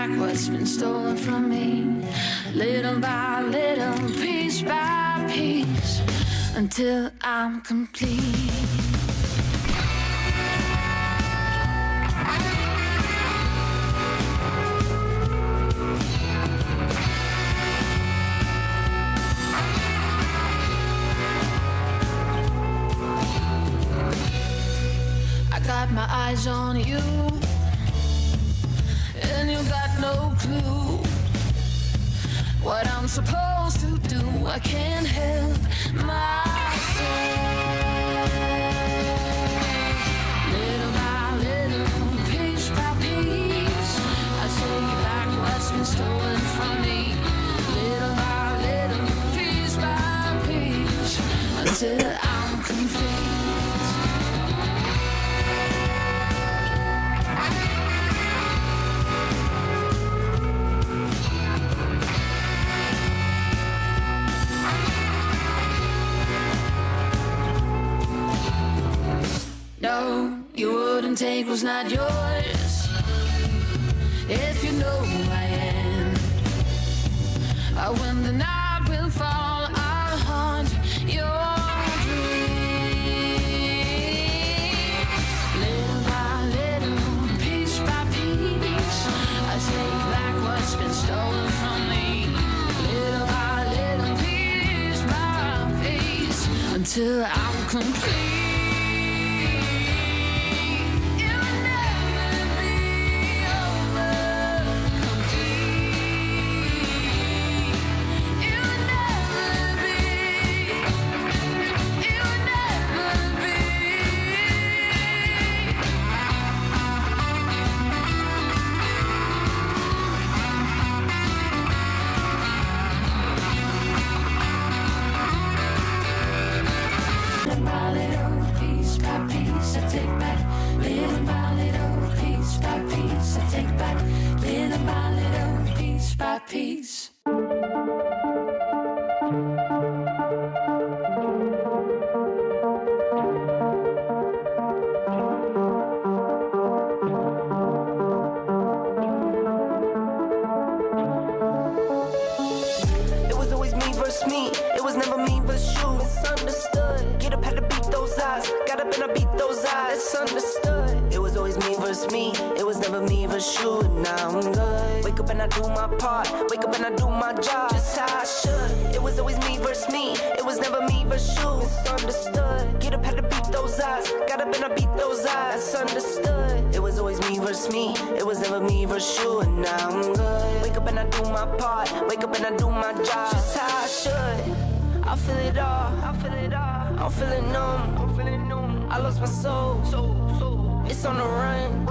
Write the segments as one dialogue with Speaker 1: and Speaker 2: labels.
Speaker 1: back what's been stolen from me, little by little, piece by piece, until I'm complete. I got my eyes on you, and you got no clue what I'm supposed to do. I can't help myself. Little by little, piece by piece, I take back what's been stolen from me. Little by little, piece by piece, until I'm complete. No, you wouldn't take what's not yours, if you know who I am. When the night will fall, I'll haunt your dreams. Little by little, piece by piece, I take back what's been stolen from me. Little by little, piece by piece, until I'm complete. Peace.
Speaker 2: It was always me versus me. It was never me versus you. Misunderstood. Get up, had to beat those eyes. Got up and I beat those eyes. It's understood. It was always me versus me. It was never me versus you. And now I'm good. Wake up and I do my part. Wake up and I do my job. Just how I should. It was always me versus me. It was never me versus you. Misunderstood. Get up, had to beat those eyes. Got up and I beat those eyes. It's understood. It was always me versus me. It was never me versus you. And now I'm good. Wake up and I do my part. Wake up and I do my job. Just how I should. I feel it all. I feel it all. I'm feeling numb. I'm feeling numb. I lost my soul. It's on the run.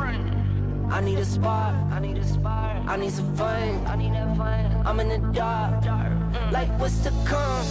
Speaker 2: I need a spot. I need a spot. I need some fun. I need that fun. I'm in the dark. Like what's to come?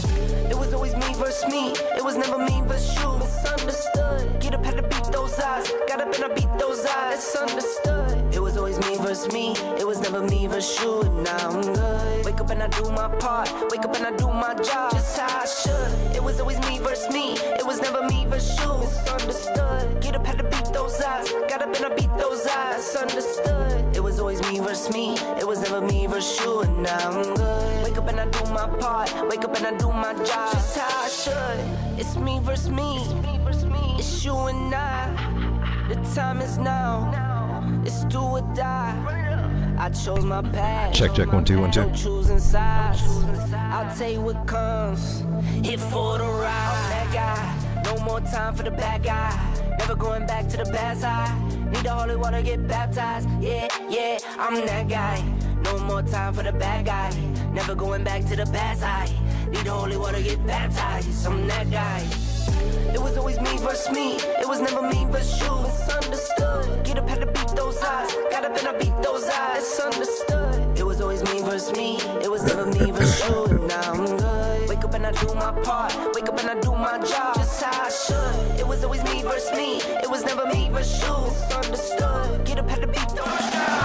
Speaker 2: It was always me versus me. It was never me versus you. Misunderstood. Get up, had to beat those eyes. Got up and I beat those eyes. It's understood. It was always me versus me. It was never me versus you. And now I'm good. Wake up and I do my part. Wake up and I do my job. Just how I should. It was always me versus me. It was never me versus you. Misunderstood. Get up, had to beat those eyes. Got up and I beat those eyes. It's understood. It was always me versus me. It was never me versus you. And now I'm good. Wake up and I do my part. Wake up and I do my job. Just how I should. It's me versus me. It's you and I. The time is now. It's do or die. I chose my path.
Speaker 3: Check 1 2 1 2.
Speaker 2: No choosing sides. I'll take what comes. Hit for the ride. That guy. No more time for the bad guy. Never going back to the bad side. Need the holy water, get baptized. Yeah, I'm that guy. No more time for the bad guy. Never going back to the bad side. Need the holy water, get baptized. I'm that guy. It was always me versus me. It was never me versus you. Misunderstood. Get up, had to beat those eyes. Got up and I beat those eyes. It's understood. It was always me versus me. It was never me versus you. And now I'm good. Wake up and I do my part. Wake up and I do my job. Just how I should. It was always me versus me. It was never me versus you. Misunderstood. Get up, had to beat those eyes.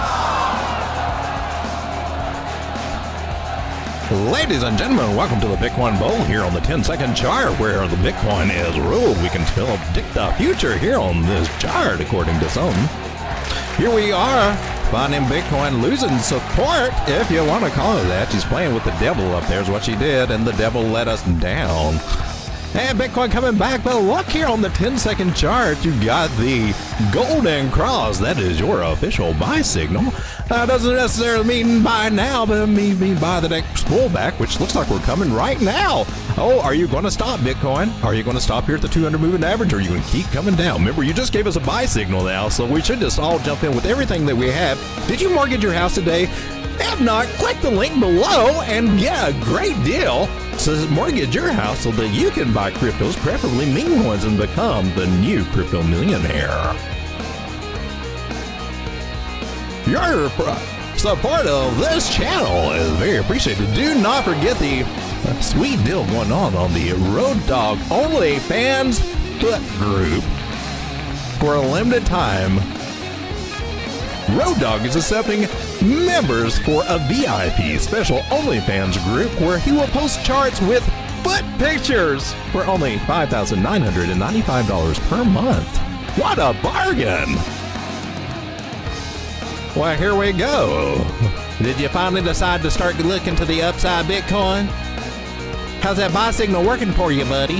Speaker 3: Ladies and gentlemen, welcome to the Bitcoin Bowl here on the 10-second chart, where the Bitcoin is ruled. We can predict the future here on this chart, according to some. Here we are, finding Bitcoin losing support, if you want to call it that. She's playing with the devil up there is what she did, and the devil let us down. And Bitcoin coming back, but look here on the 10-second chart, you got the golden cross. That is your official buy signal. Doesn't necessarily mean buy now, but it mean buy the next pullback, which looks like we're coming right now. Oh, are you going to stop, Bitcoin? Are you going to stop here at the 200 moving average, or are you going to keep coming down? Remember, you just gave us a buy signal now, so we should just all jump in with everything that we have. Did you mortgage your house today? If not, click the link below and get a great deal. So mortgage your house so that you can buy cryptos, preferably meme ones, and become the new crypto millionaire. Your support of this channel is very appreciated. Do not forget the sweet deal going on the Road Dog OnlyFans Flip group. For a limited time, Road Dog is accepting members for a VIP special OnlyFans group where he will post charts with foot pictures for only $5,995 per month. What a bargain! Well, here we go. Did you finally decide to start looking to the upside, Bitcoin? How's that buy signal working for you, buddy?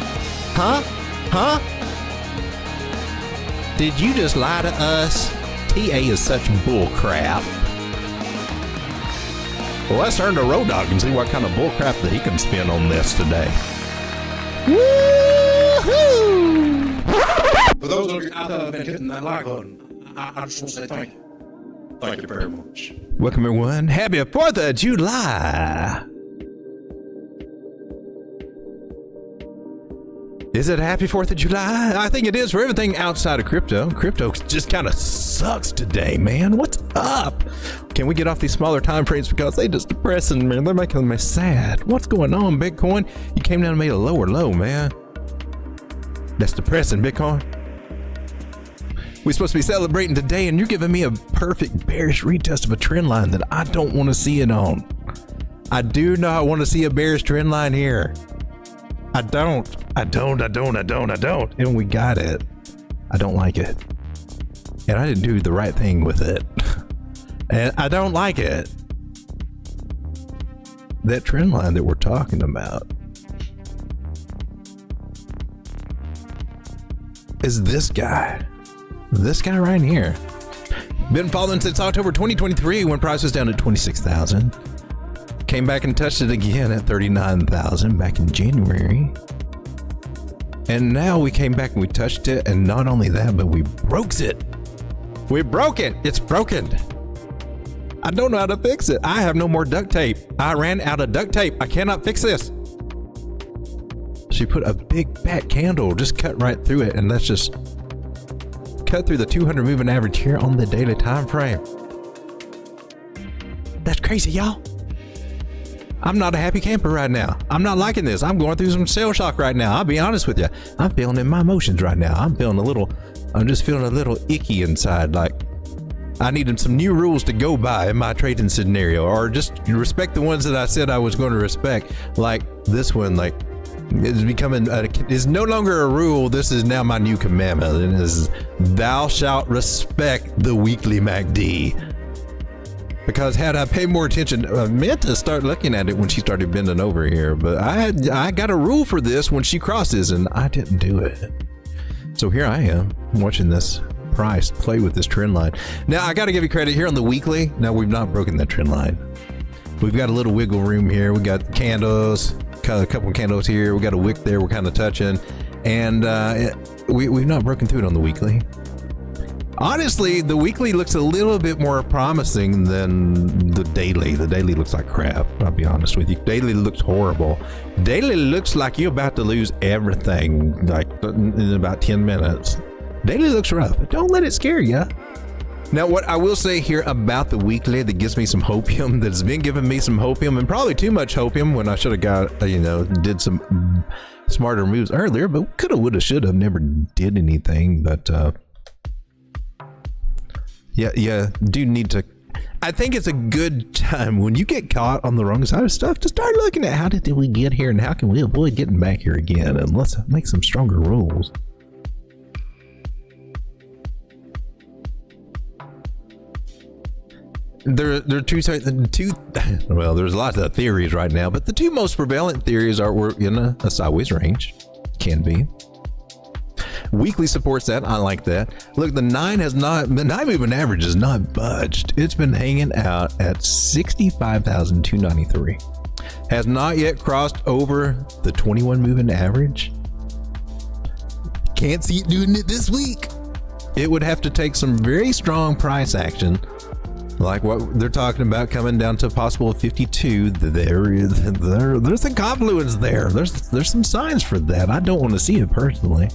Speaker 3: Huh? Did you just lie to us? TA is such bull crap. Well, let's turn to Road Dog and see what kind of bull crap that he can spin on this today. Woo-hoo!
Speaker 4: For those of you out there that have been hitting that like button, I just want to say thank you. Thank you very much.
Speaker 3: Welcome, everyone. Happy 4th of July. Is it happy 4th of July? I think it is for everything outside of crypto. Crypto just kind of sucks today, man. What's up? Can we get off these smaller time frames because they just depressing, man? They're making me sad. What's going on, Bitcoin? You came down and made a lower low, man. That's depressing, Bitcoin. We're supposed to be celebrating today, and you're giving me a perfect bearish retest of a trend line that I don't want to see it on. I do not want to see a bearish trend line here. I don't. And we got it. I don't like it. And I didn't do the right thing with it. And I don't like it. That trend line that we're talking about is this guy. This guy right here. Been following since October 2023 when price was down at 26,000. Came back and touched it again at 39,000 back in January. And now we came back and we touched it, and not only that, but we broke it. We broke it. It's broken. I don't know how to fix it. I have no more duct tape. I ran out of duct tape. I cannot fix this. She put a big fat candle, just cut right through it, and that's just cut through the 200 moving average here on the daily time frame. That's crazy, y'all. I'm not a happy camper right now. I'm not liking this. I'm going through some shell shock right now. I'll be honest with you. I'm feeling in my emotions right now. I'm just feeling a little icky inside. Like I needed some new rules to go by in my trading scenario, or just respect the ones that I said I was going to respect. Like this one, like is becoming, is no longer a rule. This is now my new commandment. And it is, thou shalt respect the weekly MACD. Because had I paid more attention, I meant to start looking at it when she started bending over here, but I got a rule for this when she crosses, and I didn't do it. So here I am watching this price play with this trend line. Now I got to give you credit here on the weekly. Now we've not broken that trend line. We've got a little wiggle room here. We got candles, a couple of candles here. We got a wick there. We're kind of touching, and we've not broken through it on the weekly. Honestly, the weekly looks a little bit more promising than the daily. The daily looks like crap, I'll be honest with you. Daily looks horrible. Daily looks like you're about to lose everything, like in about 10 minutes. Daily looks rough, but don't let it scare you. Now, what I will say here about the weekly that gives me some hopium, that's been giving me some hopium, and probably too much hopium when I should have got, did some smarter moves earlier, but coulda, woulda, shoulda, never did anything, but Yeah, do need to. I think it's a good time when you get caught on the wrong side of stuff to start looking at how did we get here and how can we avoid getting back here again, and let's make some stronger rules. there are two. Well, there's lots of theories right now, but the two most prevalent theories are we're in a sideways range. Can be. Weekly supports that. I like that. Look, the 9 moving average has not budged. It's been hanging out at 65,293. Has not yet crossed over the 21 moving average. Can't see it doing it this week. It would have to take some very strong price action, like what they're talking about, coming down to a possible 52. There's a confluence there. There's some signs for that. I don't want to see it personally.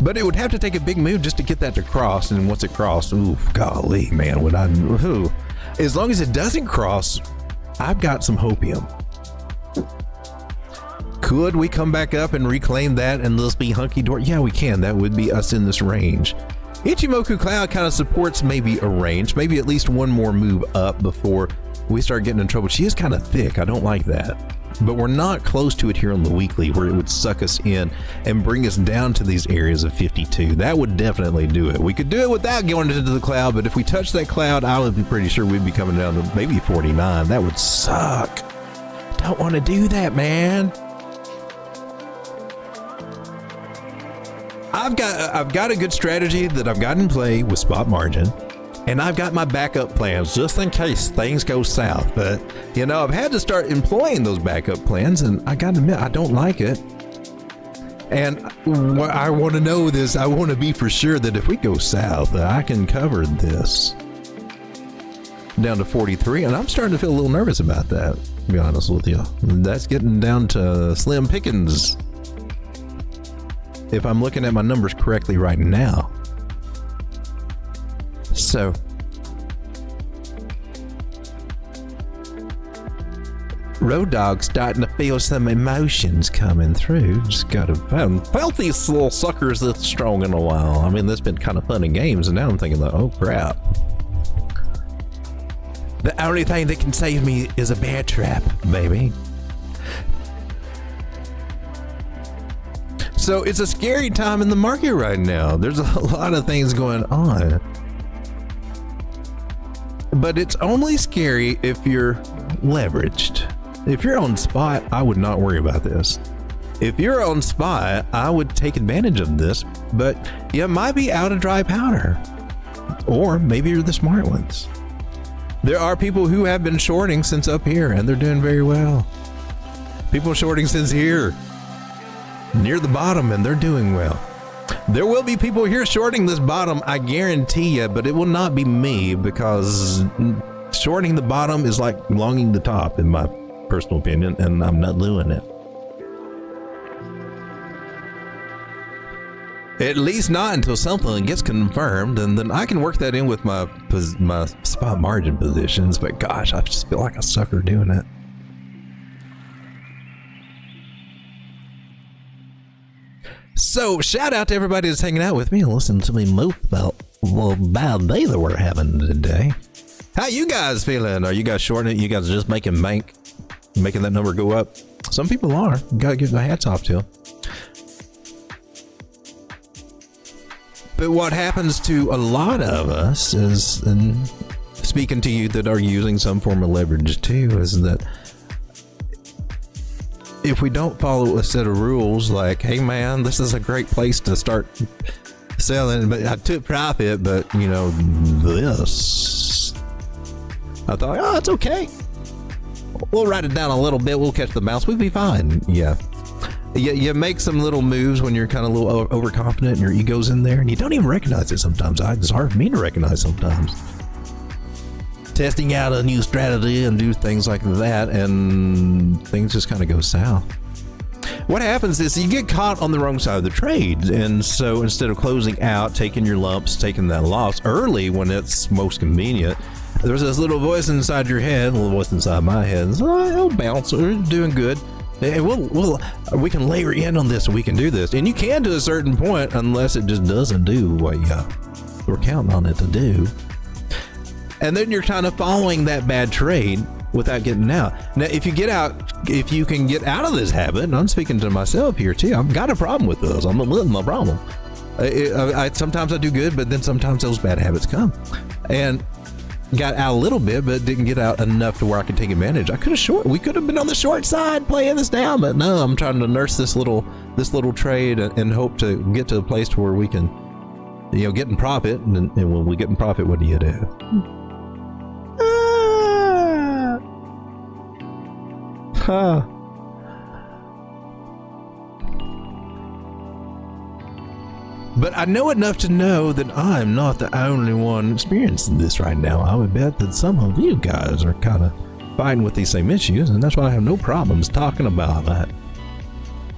Speaker 3: But it would have to take a big move just to get that to cross. And once it crossed, ooh, golly, man, as long as it doesn't cross, I've got some hopium. Could we come back up and reclaim that and let's be hunky-dory? Yeah, we can. That would be us in this range. Ichimoku Cloud kind of supports maybe a range, maybe at least one more move up before we start getting in trouble. She is kind of thick. I don't like that. But we're not close to it here on the weekly where it would suck us in and bring us down to these areas of 52. That would definitely do it. We could do it without going into the cloud, but if we touch that cloud, I would be pretty sure we'd be coming down to maybe 49. That would suck. Don't want to do that, man. I've got a good strategy that I've got in play with spot margin. And I've got my backup plans just in case things go south. But, I've had to start employing those backup plans, and I got to admit, I don't like it. And what I want to know is I want to be for sure that if we go south, I can cover this down to 43. And I'm starting to feel a little nervous about that, to be honest with you. That's getting down to slim pickings, if I'm looking at my numbers correctly right now. So, Road Dog's starting to feel some emotions coming through. Just felt these little suckers this strong in a while. I mean, this has been kind of fun and games, and now I'm thinking, oh crap. The only thing that can save me is a bear trap, baby. So it's a scary time in the market right now. There's a lot of things going on. But it's only scary if you're leveraged. If you're on spot, I would not worry about this. If you're on spot, I would take advantage of this, but you might be out of dry powder. Or maybe you're the smart ones. There are people who have been shorting since up here, and they're doing very well. People shorting since here, near the bottom, and they're doing well. There will be people here shorting this bottom, I guarantee you, but it will not be me, because shorting the bottom is like longing the top, in my personal opinion, and I'm not doing it. At least not until something gets confirmed, and then I can work that in with my spot margin positions, but gosh, I just feel like a sucker doing it. So, shout out to everybody that's hanging out with me and listening to me mope about the bad day that we're having today. How you guys feeling? Are you guys shorting it? You guys just making bank? Making that number go up? Some people are. Gotta give my hats off to them. But what happens to a lot of us is, and speaking to you that are using some form of leverage too, is that if we don't follow a set of rules like, hey man, this is a great place to start selling, but I took profit, but this, I thought, oh, it's okay. We'll write it down a little bit. We'll catch the bounce. We'll be fine. Yeah. You make some little moves when you're kind of a little overconfident and your ego's in there, and you don't even recognize it sometimes. It's hard for me to recognize sometimes. Testing out a new strategy and do things like that, and things just kind of go south. What happens is you get caught on the wrong side of the trade, and so instead of closing out, taking your lumps, taking that loss early when it's most convenient, there's this little voice inside your head, a little voice inside my head, oh, it'll bounce, we're doing good. And we can layer in on this, and we can do this. And you can to a certain point, unless it just doesn't do what we're counting on it to do. And then you're kind of following that bad trade without getting out. Now, if you can get out of this habit, and I'm speaking to myself here too, I've got a problem with this. I'm admitting my problem. Sometimes I do good, but then sometimes those bad habits come. And got out a little bit, but didn't get out enough to where I could take advantage. We could have been on the short side playing this down, but no, I'm trying to nurse this little trade and hope to get to a place where we can, get in profit. And when we get in profit, what do you do? But I know enough to know that I'm not the only one experiencing this right now. I would bet that some of you guys are kind of fighting with these same issues, and that's why I have no problems talking about that.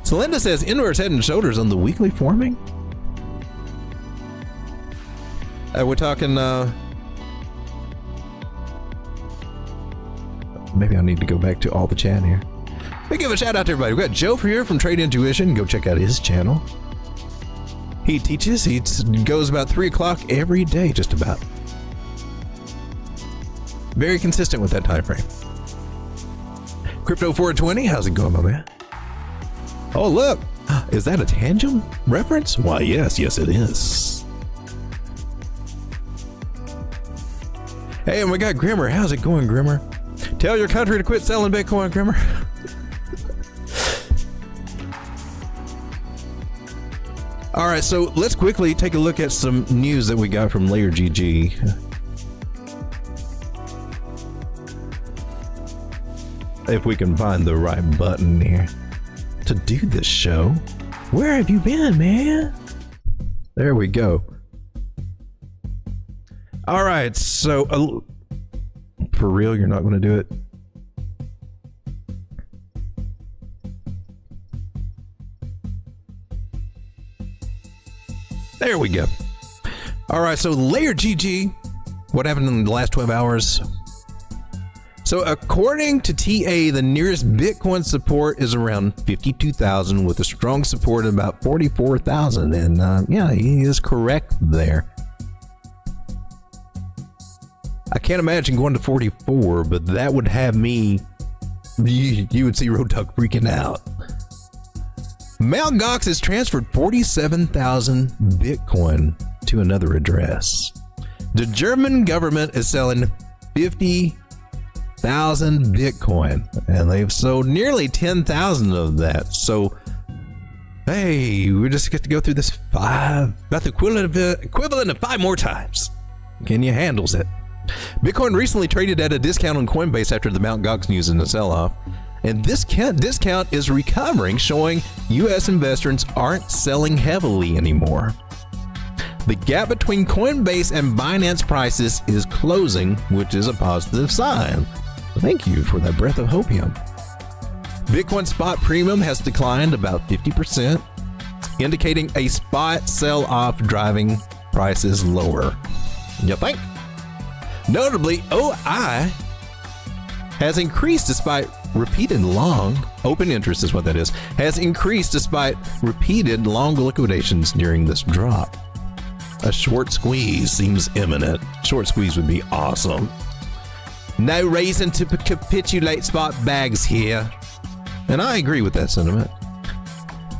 Speaker 3: So Linda says, inverse head and shoulders on the weekly forming? We're talking, maybe I need to go back to all the chat here. Let me give a shout out to everybody. We've got Joe here from Trade Intuition. Go check out his channel. He teaches, he goes about 3 o'clock every day, just about. Very consistent with that time frame. Crypto 420, how's it going, my man? Oh, look, is that a Tangem reference? Why, yes, it is. Hey, and we got Grimmer. How's it going, Grimmer? Tell your country to quit selling Bitcoin, Grimmer. All right, so let's quickly take a look at some news that we got from Layer GG. If we can find the right button here to do this show. Where have you been, man? There we go. All right, so for real, you're not going to do it? There we go. All right, so Layer GG, what happened in the last 12 hours? So according to TA, the nearest Bitcoin support is around 52,000 with a strong support of about 44,000. And yeah, he is correct there. I can't imagine going to 44, but that would have me, you would see Road Dogg freaking out. Mt. Gox has transferred 47,000 Bitcoin to another address. The German government is selling 50,000 Bitcoin, and they've sold nearly 10,000 of that. So, hey, we just get to go through this about the equivalent of 5 more times. Can you handles it? Bitcoin recently traded at a discount on Coinbase after the Mt. Gox news and the sell-off. And this discount is recovering, showing U.S. investors aren't selling heavily anymore. The gap between Coinbase and Binance prices is closing, which is a positive sign. Thank you for that breath of hopium. Bitcoin spot premium has declined about 50%, indicating a spot sell-off driving prices lower. You think? Notably, OI has increased despite repeated open interest is what that is, has increased despite repeated long liquidations during this drop. A short squeeze seems imminent. Short squeeze would be awesome. No reason to capitulate spot bags here. And I agree with that sentiment.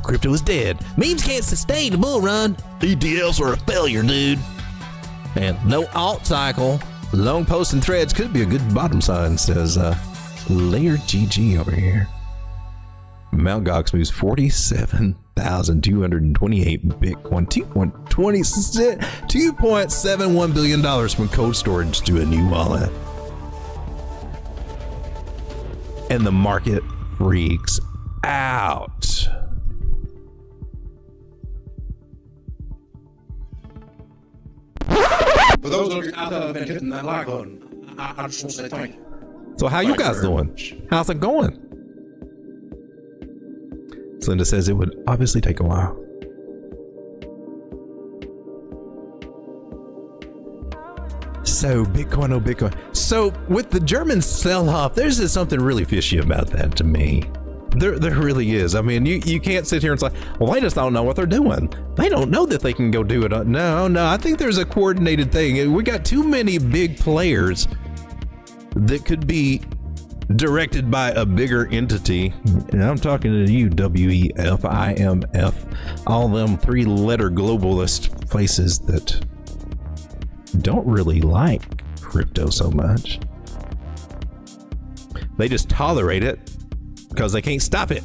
Speaker 3: Crypto is dead. Memes can't sustain a bull run. ETFs are a failure, dude. And no alt cycle. Long posts and threads could be a good bottom sign, says Layer GG over here. Mt. Gox moves 47,228 Bitcoin, $2.71 billion from cold storage to a new wallet. And the market freaks out.
Speaker 4: For those of you out there that have been hitting that like button, I just want to say thank you.
Speaker 3: So how you guys doing? How's it going? Linda says it would obviously take a while. So Bitcoin, oh Bitcoin. So with the German sell-off, there's just something really fishy about that to me. There really is. I mean, you can't sit here and say, well, they just don't know what they're doing. They don't know that they can go do it. No, I think there's a coordinated thing. We got too many big players that could be directed by a bigger entity. And I'm talking to you, WEF, IMF, all them 3-letter globalist places that don't really like crypto so much. They just tolerate it because they can't stop it.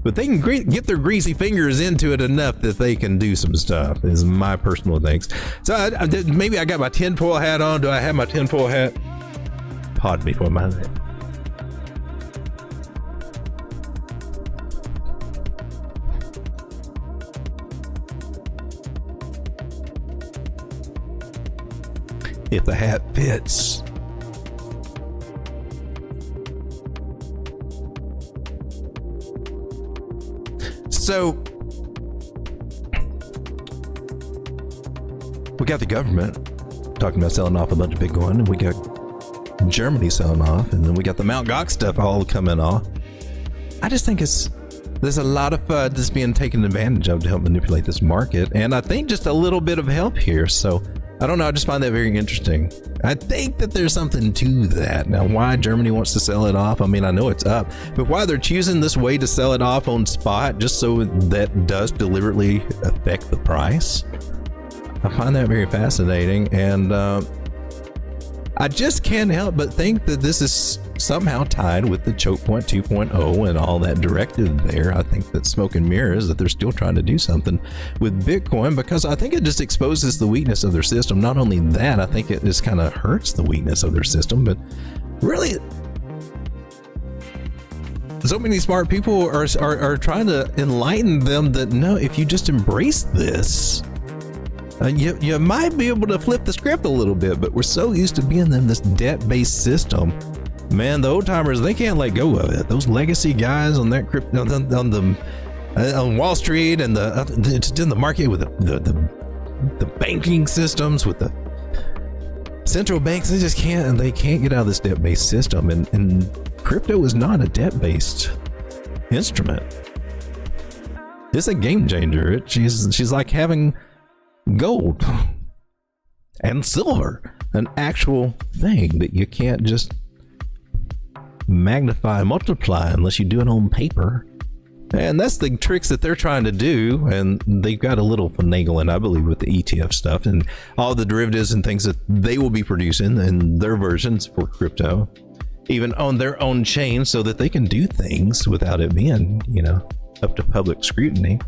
Speaker 3: But they can get their greasy fingers into it enough that they can do some stuff, is my personal things. So maybe I got my tinfoil hat on. Do I have my tinfoil hat? Pardon me for my minute. If the hat fits. So we got the government talking about selling off a bunch of Bitcoin, and we got Germany selling off, and then we got the Mt. Gox stuff all coming off. I just think there's a lot of this being taken advantage of to help manipulate this market, and I think just a little bit of help here. So I don't know, I just find that very interesting. I think that there's something to that. Now, why Germany wants to sell it off, I mean, I know it's up, but why they're choosing this way to sell it off on spot, just so that does deliberately affect the price, I find that very fascinating. And I just can't help but think that this is somehow tied with the choke point 2.0 and all that directive there. I think that smoke and mirrors, that they're still trying to do something with Bitcoin, because I think it just exposes the weakness of their system. Not only that, I think it just kind of hurts the weakness of their system, but really so many smart people are trying to enlighten them that no, if you just embrace this, you might be able to flip the script a little bit. But we're so used to being in this debt-based system, man. The old timers, they can't let go of it. Those legacy guys on that crypto, on Wall Street, and it's in the market with the banking systems, with the central banks, they can't get out of this debt-based system. And crypto is not a debt-based instrument. It's a game changer. She's like having gold and silver, an actual thing that you can't just magnify and multiply unless you do it on paper. And that's the tricks that they're trying to do, and they've got a little finagling, I believe, with the ETF stuff and all the derivatives and things that they will be producing in their versions for crypto, even on their own chain, so that they can do things without it being, up to public scrutiny.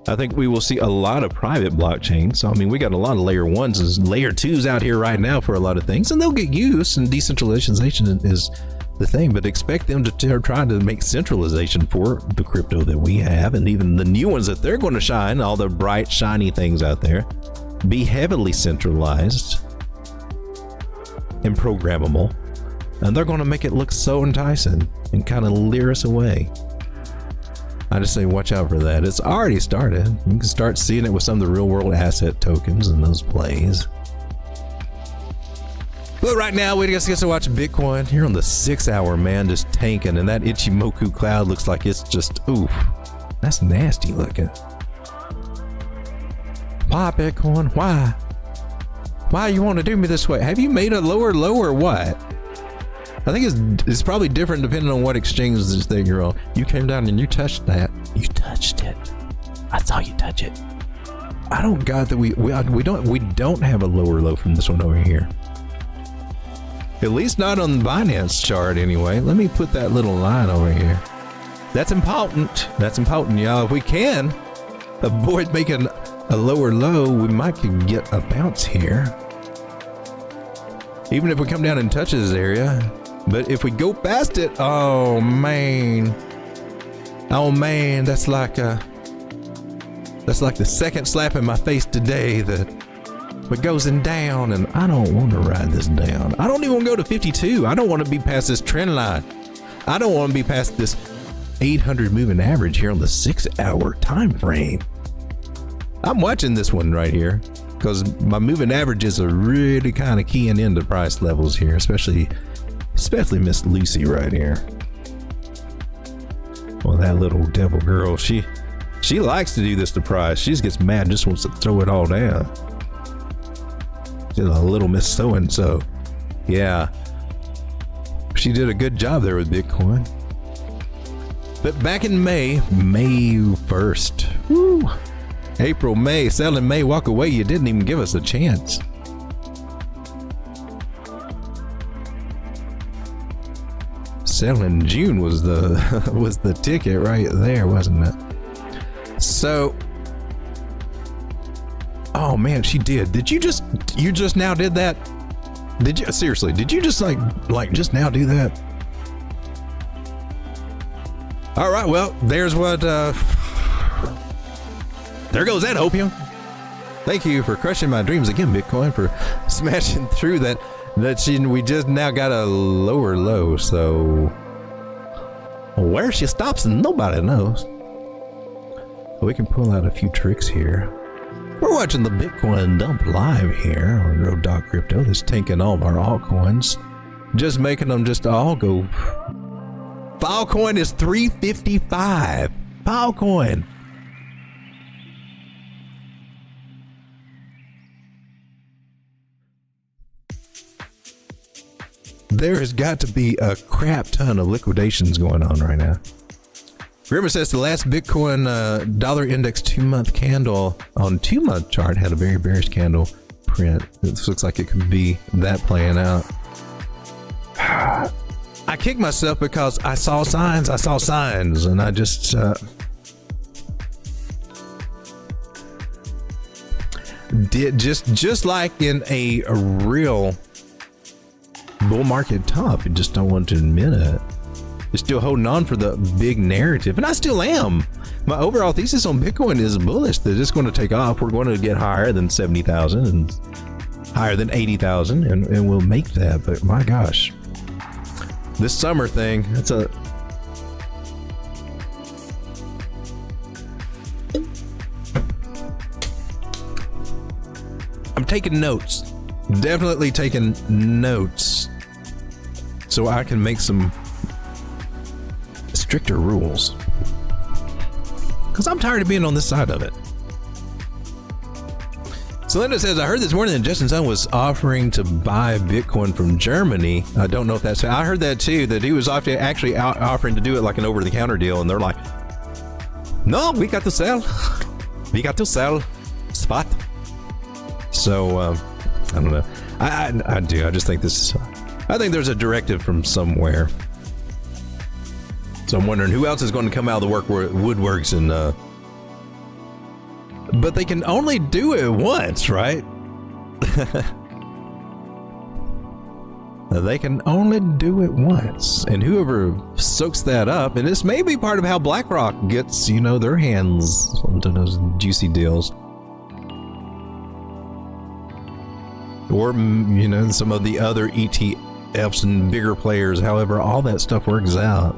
Speaker 3: I think we will see a lot of private blockchains. So, I mean, we got a lot of layer 1s and layer 2s out here right now for a lot of things, and they'll get used, and decentralization is the thing, but expect them to try to make centralization for the crypto that we have, and even the new ones that they're going to shine, all the bright, shiny things out there, be heavily centralized and programmable, and they're going to make it look so enticing and kind of lure us away. I just say watch out for that. It's already started. You can start seeing it with some of the real world asset tokens and those plays. But right now, we just get to watch Bitcoin here on the 6 hour, man, just tanking. And that Ichimoku cloud looks like it's just, oof, that's nasty looking. Why, Bitcoin? Why? Why you want to do me this way? Have you made a lower low or what? I think it's probably different depending on what exchange that you're on. You came down and you touched that. You touched it. I saw you touch it. I don't got that we don't have a lower low from this one over here. At least not on the Binance chart anyway. Let me put that little line over here. That's important. That's important, y'all. If we can avoid making a lower low, we might could get a bounce here. Even if we come down and touch this area. But if we go past it, oh man, that's like the second slap in my face today that it goes down, and I don't want to ride this down. I don't even want to go to 52. I don't want to be past this trend line. I don't want to be past this 800 moving average here on the 6 hour time frame. I'm watching this one right here because my moving averages are really kind of keying into price levels here, especially Miss Lucy right here. Well, that little devil girl, she likes to do this to price. She just gets mad, just wants to throw it all down. She's a little Miss So-and-so. Yeah. She did a good job there with Bitcoin. But back in May 1st, woo, April, May, sell in May, walk away. You didn't even give us a chance. Sell in June was the ticket right there, wasn't it? So, oh man, she did. You just now did that? Did you seriously? Did you just like just now do that? All right, well, there's what, there goes that opium. Thank you for crushing my dreams again, Bitcoin, for smashing through that we just now got a lower low, so where she stops, nobody knows. We can pull out a few tricks here. We're watching the Bitcoin dump live here on Road Crypto. That's tanking all of our altcoins, just making them just all go. Filecoin is 355. Filecoin. There has got to be a crap ton of liquidations going on right now. Grimmer says the last Bitcoin dollar index 2-month candle on 2-month chart had a very bearish candle print. This looks like it could be that playing out. I kicked myself because I saw signs, and I just did just like in a real bull market top. You just don't want to admit it. You're still holding on for the big narrative, and I still am. My overall thesis on Bitcoin is bullish. That it's going to take off. We're going to get higher than 70,000 and higher than 80,000, and we'll make that. But my gosh. This summer thing, that's a... I'm taking notes. Definitely taking notes. So I can make some stricter rules. Because I'm tired of being on this side of it. So Linda says, I heard this morning that Justin Sun was offering to buy Bitcoin from Germany. I don't know if that's... I heard that too, that he was actually offering to do it like an over-the-counter deal, and they're like, no, we got to sell. We got to sell spot. So, I don't know. I do. I just think this... I think there's a directive from somewhere. So I'm wondering who else is going to come out of the woodworks and... But they can only do it once, right? They can only do it once. And whoever soaks that up, and this may be part of how BlackRock gets, their hands onto those juicy deals. Or, some of the other ETFs and bigger players, however all that stuff works out.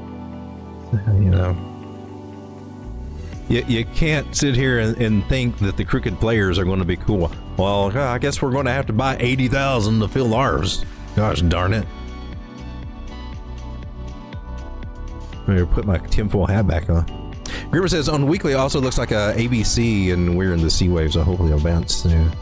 Speaker 3: You can't sit here and think that the crooked players are going to be cool. Well, I guess we're going to have to buy 80,000 to fill ours. Gosh darn it. I'm going to put my tinfoil hat back on. Grimmer says, on weekly also looks like a ABC, and we're in the C wave, so hopefully I'll bounce soon.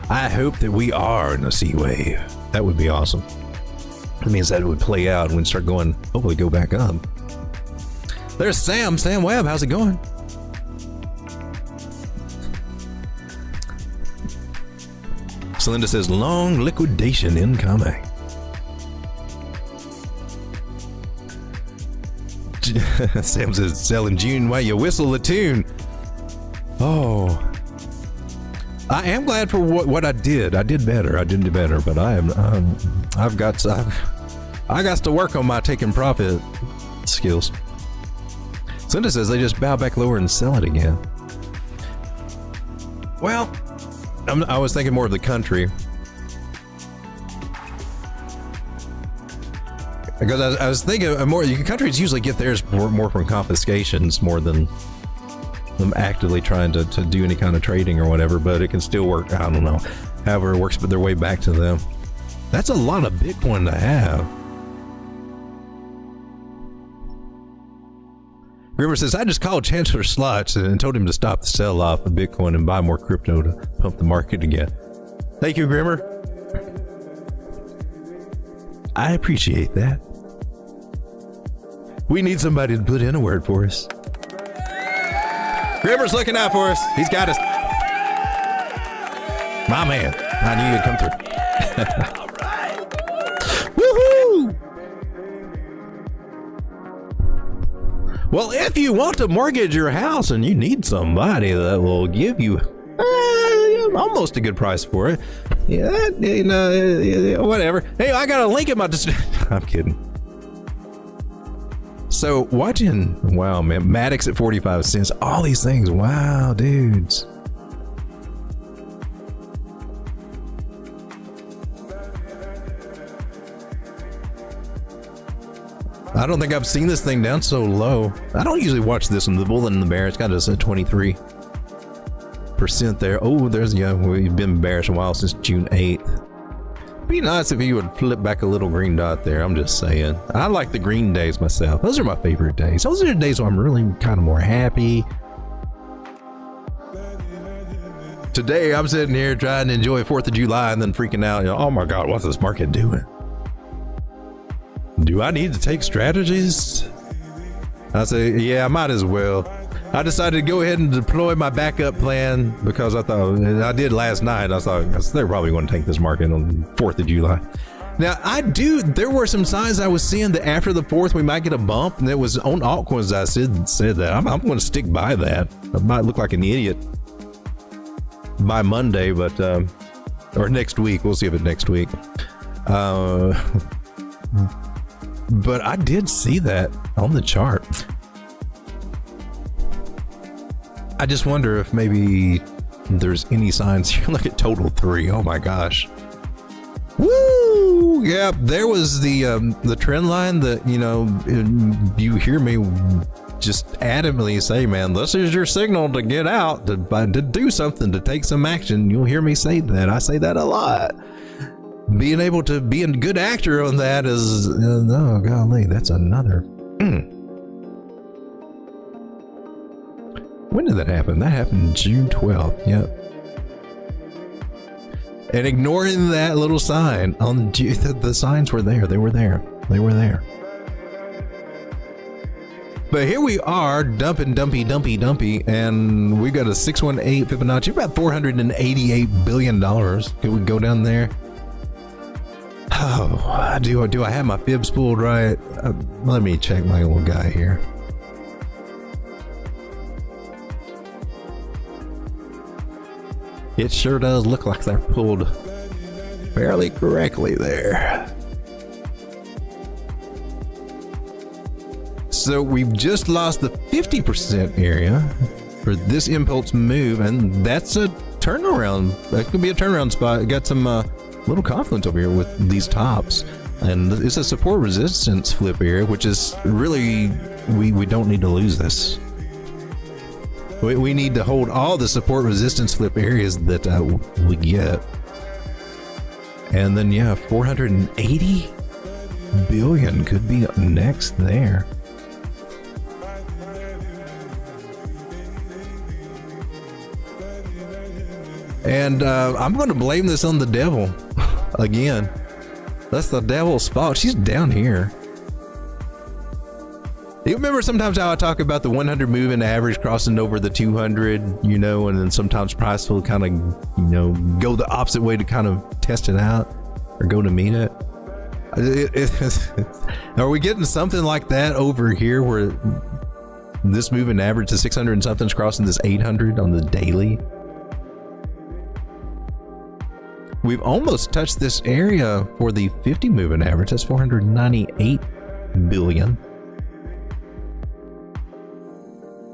Speaker 3: I hope that we are in a C wave. That would be awesome. That means that it would play out and we'd start going, hopefully go back up. There's Sam Webb, how's it going? Celinda says, long liquidation incoming. Sam says, sell in June while you whistle the tune. Oh. I am glad for what I did. I did better. I did do better, but I got to work on my taking profit skills. Cinda says they just bow back lower and sell it again. Well, I was thinking more of the country. Because I was thinking more, countries usually get theirs more from confiscations more than them actively trying to do any kind of trading or whatever, but it can still work. I don't know. However it works, but their way back to them. That's a lot of Bitcoin to have. Grimmer says, I just called Chancellor Slots and told him to stop the sell-off of Bitcoin and buy more crypto to pump the market again. Thank you, Grimmer. I appreciate that. We need somebody to put in a word for us. Grimmer's looking out for us. He's got us. My man. I knew you'd come through.
Speaker 1: All right.
Speaker 3: Woohoo! Well, if you want to mortgage your house and you need somebody that will give you almost a good price for it, yeah, you know, whatever. Hey, I got a link in my I'm kidding. So watching, wow, man, Maddox at 45 cents, all these things, wow, dudes. I don't think I've seen this thing down so low. I don't usually watch this one, the bull and the bear. It's got us at 23% there. Oh, there's, yeah, we've been bearish a while since June 8th. Be nice if you would flip back a little green dot there. I'm just saying. I like the green days myself. Those are my favorite days. Those are the days where I'm really kind of more happy. Today, I'm sitting here trying to enjoy 4th of July and then freaking out. You know, oh my God, what's this market doing? Do I need to take strategies? I say, yeah, I might as well. I decided to go ahead and deploy my backup plan because I thought, I did last night. I thought they're probably going to take this market on 4th of July. Now, there were some signs I was seeing that after the 4th, we might get a bump. And it was on altcoins that I said that. I'm going to stick by that. I might look like an idiot by Monday, but, or next week. We'll see if it's next week. But I did see that on the chart. I just wonder if maybe there's any signs here. Look at total 3. Oh my gosh. Woo! Yeah, there was the trend line that, you know, you hear me just adamantly say, man, this is your signal to get out, to do something, to take some action. You'll hear me say that. I say that a lot. Being able to be a good actor on that is, oh golly, that's another. When did that happen? That happened June 12th. Yep. And ignoring that little sign on the signs were there. They were there. They were there. But here we are, dumpy, and we got a 618 Fibonacci, about $488 billion. Could we go down there? Oh, do I have my fibs pulled right? Let me check my little guy here. It sure does look like they're pulled fairly correctly there. So we've just lost the 50% area for this impulse move, and that's a turnaround. That could be a turnaround spot. Got some little confluence over here with these tops, and it's a support resistance flip here, which is really, we don't need to lose this. We need to hold all the support resistance flip areas that we get. And then, yeah, 480 billion could be up next there. And I'm going to blame this on the devil again. That's the devil's fault. She's down here. You remember sometimes how I talk about the 100 moving average crossing over the 200, you know, and then sometimes price will kind of, you know, go the opposite way to kind of test it out or go to meet it. Are we getting something like that over here where this moving average, the 600 and something's crossing this 800 on the daily? We've almost touched this area for the 50 moving average. That's 498 billion.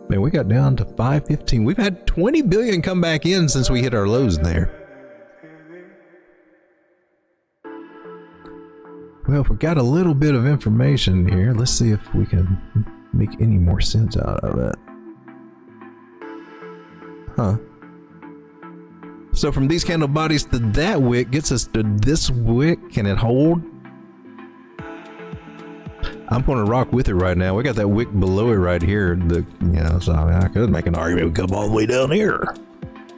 Speaker 3: Man, we got down to 515. We've had 20 billion come back in since we hit our lows there. Well, if we got a little bit of information here, let's see if we can make any more sense out of it. Huh. So from these candle bodies to that wick gets us to this wick. Can it hold? I'm going to rock with it right now. We got that wick below it right here. So I mean, I could make an argument we come all the way down here.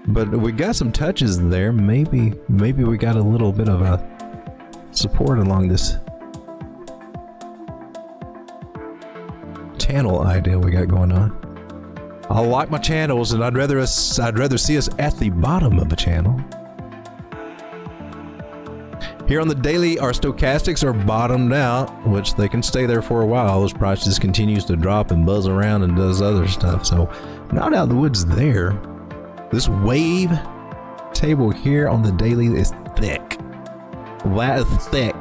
Speaker 3: But we got some touches there. Maybe we got a little bit of a support along this channel idea we got going on. I like my channels, and I'd rather see us at the bottom of a channel. Here on the daily, our stochastics are bottomed out, which they can stay there for a while. Those prices continues to drop and buzz around and does other stuff. So not out of the woods there. This wave table here on the daily is thick. That is thick.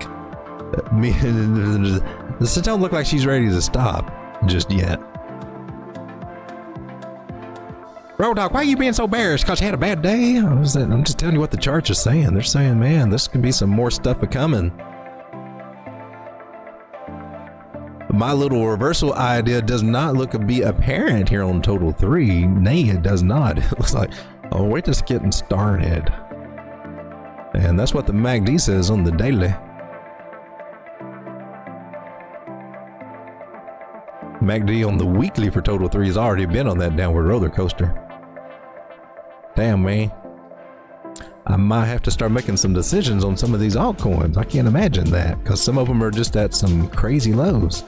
Speaker 3: This don't look like she's ready to stop just yet. Road Dog, why are you being so bearish? Because you had a bad day? I'm just telling you what the charts are saying. They're saying, man, this could be some more stuff coming. My little reversal idea does not look to be apparent here on Total 3. Nay, it does not. It looks like, oh, we're just getting started. And that's what the MACD says on the daily. MACD on the weekly for Total 3 has already been on that downward roller coaster. Damn, man. I might have to start making some decisions on some of these altcoins. I can't imagine that, because some of them are just at some crazy lows.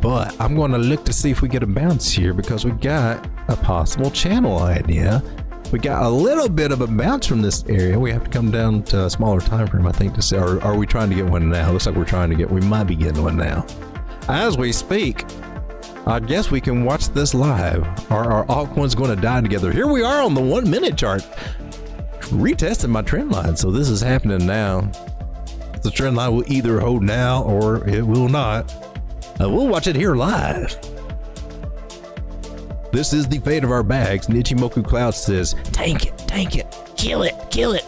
Speaker 3: But I'm going to look to see if we get a bounce here, because we got a possible channel idea. We got a little bit of a bounce from this area. We have to come down to a smaller time frame, I think, to see. Or are we trying to get one now? Looks like we might be getting one now. As we speak, I guess we can watch this live. Are our altcoins going to die together? Here we are on the 1 minute chart, retesting my trend line. So this is happening now. The trend line will either hold now or it will not. We'll watch it here live. This is the fate of our bags. Nichimoku Cloud says, tank it, kill it.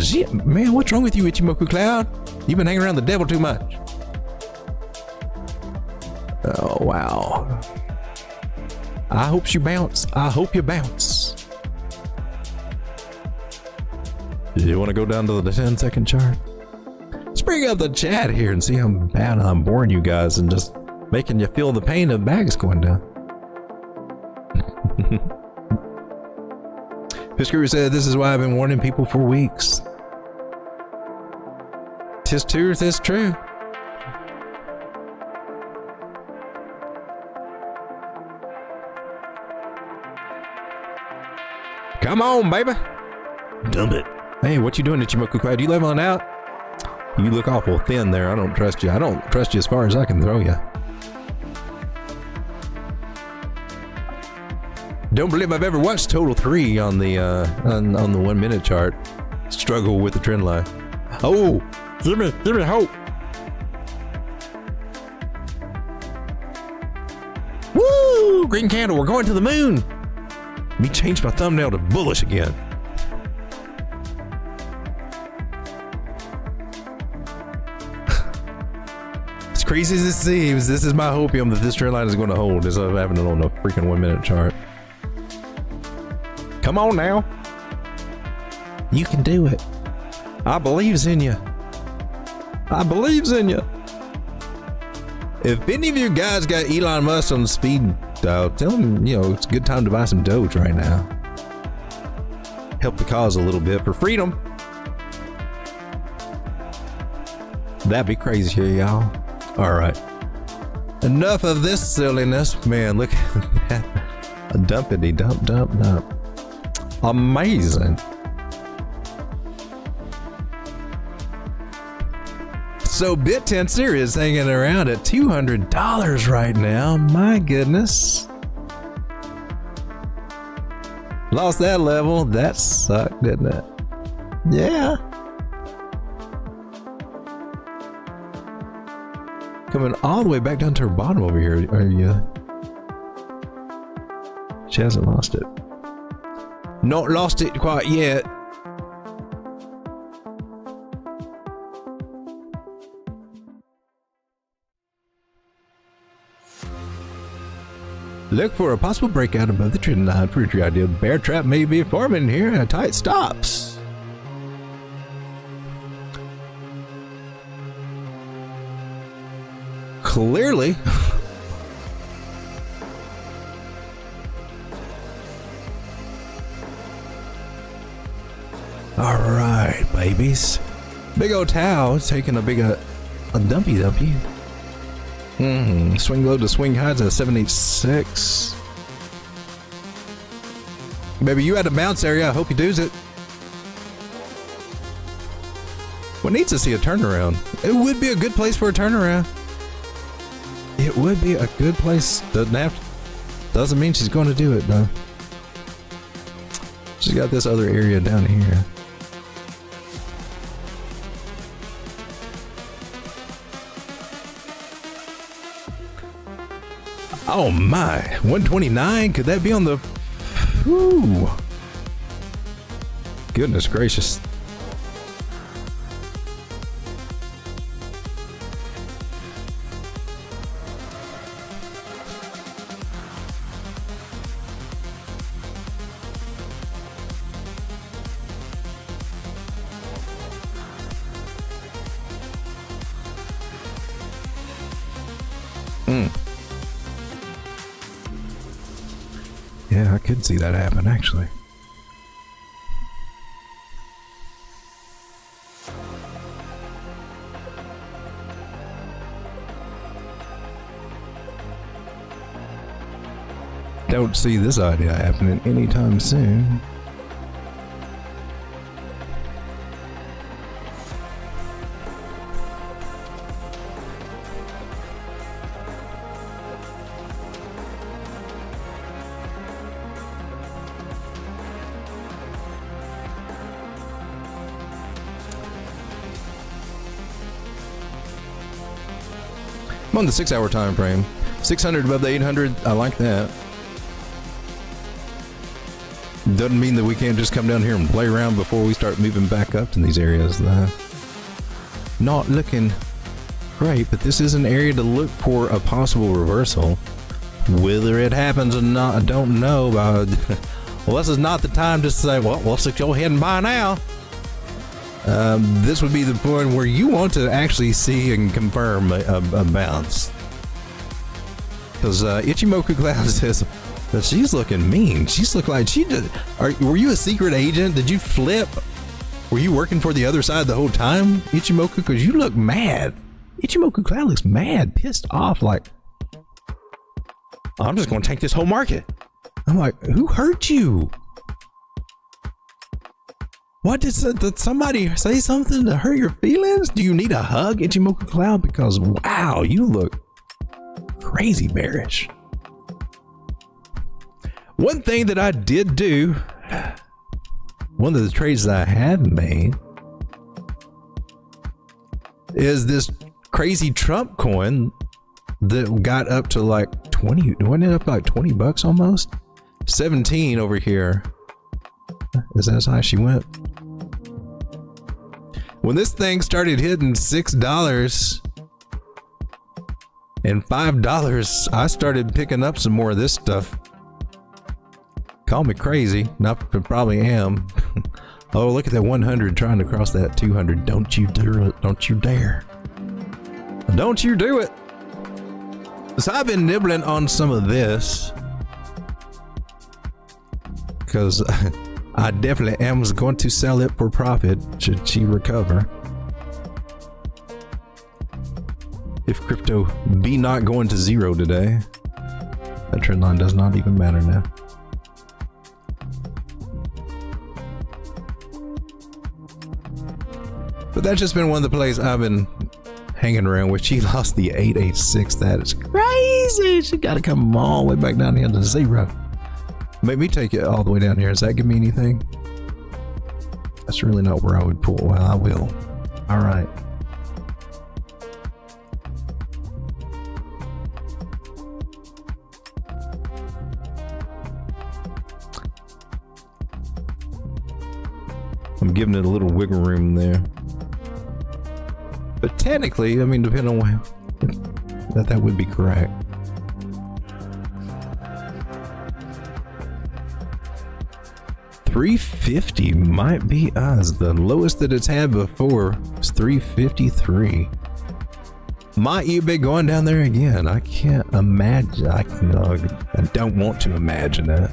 Speaker 3: Shit, man, what's wrong with you, Ichimoku Cloud? You've been hanging around the devil too much. Oh, wow. I hope you bounce. You want to go down to the 10-second chart? Let's bring up the chat here and see how bad I'm boring you guys and just making you feel the pain of bags going down. Fishguru said, this is why I've been warning people for weeks. Tis true, tis true. Come on, baby. Dump it. Hey, what you doing, Ichimoku Cloud? You leveling out? You look awful thin there. I don't trust you. I don't trust you as far as I can throw you. Don't believe I've ever watched Total 3 on the 1 minute chart. Struggle with the trend line. Oh, give me hope. Woo! Green candle. We're going to the moon. Let me change my thumbnail to bullish again. As crazy as it seems, this is my hopium that this trend line is going to hold instead of having it on a freaking 1 minute chart. Come on now. You can do it. I believes in you. If any of you guys got Elon Musk on the speed dial, tell him, it's a good time to buy some Doge right now. Help the cause a little bit for freedom. That'd be crazy here, y'all. All right. Enough of this silliness. Man, look at that. A dumpity dump. Amazing. So BitTensor is hanging around at $200 right now. My goodness. Lost that level. That sucked, didn't it? Yeah. Coming all the way back down to her bottom over here. Are you? She hasn't lost it. Not lost it quite yet. Look for a possible breakout above the trend line for entry idea. Bear trap may be forming here at tight stops. Clearly. All right, babies. Big old Tau taking a big a dumpy. Swing low to swing highs at 786. Baby, you had a bounce area. I hope you does it. What needs to see a turnaround? It would be a good place for a turnaround. It would be a good place. Doesn't mean she's going to do it though. She's got this other area down here. Oh my, 129? Could that be on the... Whew. Goodness gracious. Yeah, I could see that happen, actually. Don't see this idea happening anytime soon. I'm on the 6 hour time frame. 600 above the 800. I like that. Doesn't mean that we can't just come down here and play around before we start moving back up to these areas. Not looking great, but this is an area to look for a possible reversal. Whether it happens or not, I don't know. Well, this is not the time just to say, well, let's go ahead and buy now. This would be the point where you want to actually see and confirm a bounce. Because Ichimoku Cloud says that she's looking mean. She's looking like she did. Were you a secret agent? Did you flip? Were you working for the other side the whole time, Ichimoku? Because you look mad. Ichimoku Cloud looks mad, pissed off, like, I'm just going to take this whole market. I'm like, who hurt you? What did somebody say something to hurt your feelings? Do you need a hug, Ichimoku Cloud? Because wow, you look crazy bearish. One thing that I did do, one of the trades that I have made, is this crazy Trump coin that got up to like 20. Wasn't it up like 20 bucks almost? 17 over here. Is that as high as she went? When this thing started hitting $6 and $5, I started picking up some more of this stuff. Call me crazy, not probably am. Oh, look at that 100 trying to cross that 200. Don't you do it. Don't you dare. Don't you do it. So I've been nibbling on some of this because I definitely am going to sell it for profit should she recover. If crypto be not going to zero today, that trend line does not even matter now. But that's just been one of the plays I've been hanging around with. She lost the 886. That is crazy. She got to come all the way back down here to zero. Make me take it all the way down here. Does that give me anything? That's really not where I would pull. Well, I will. All right. I'm giving it a little wiggle room there. But technically, I mean, depending on what, that would be correct. 350 might be us. The lowest that it's had before was 353. Might you be going down there again? I can't imagine. I don't want to imagine that.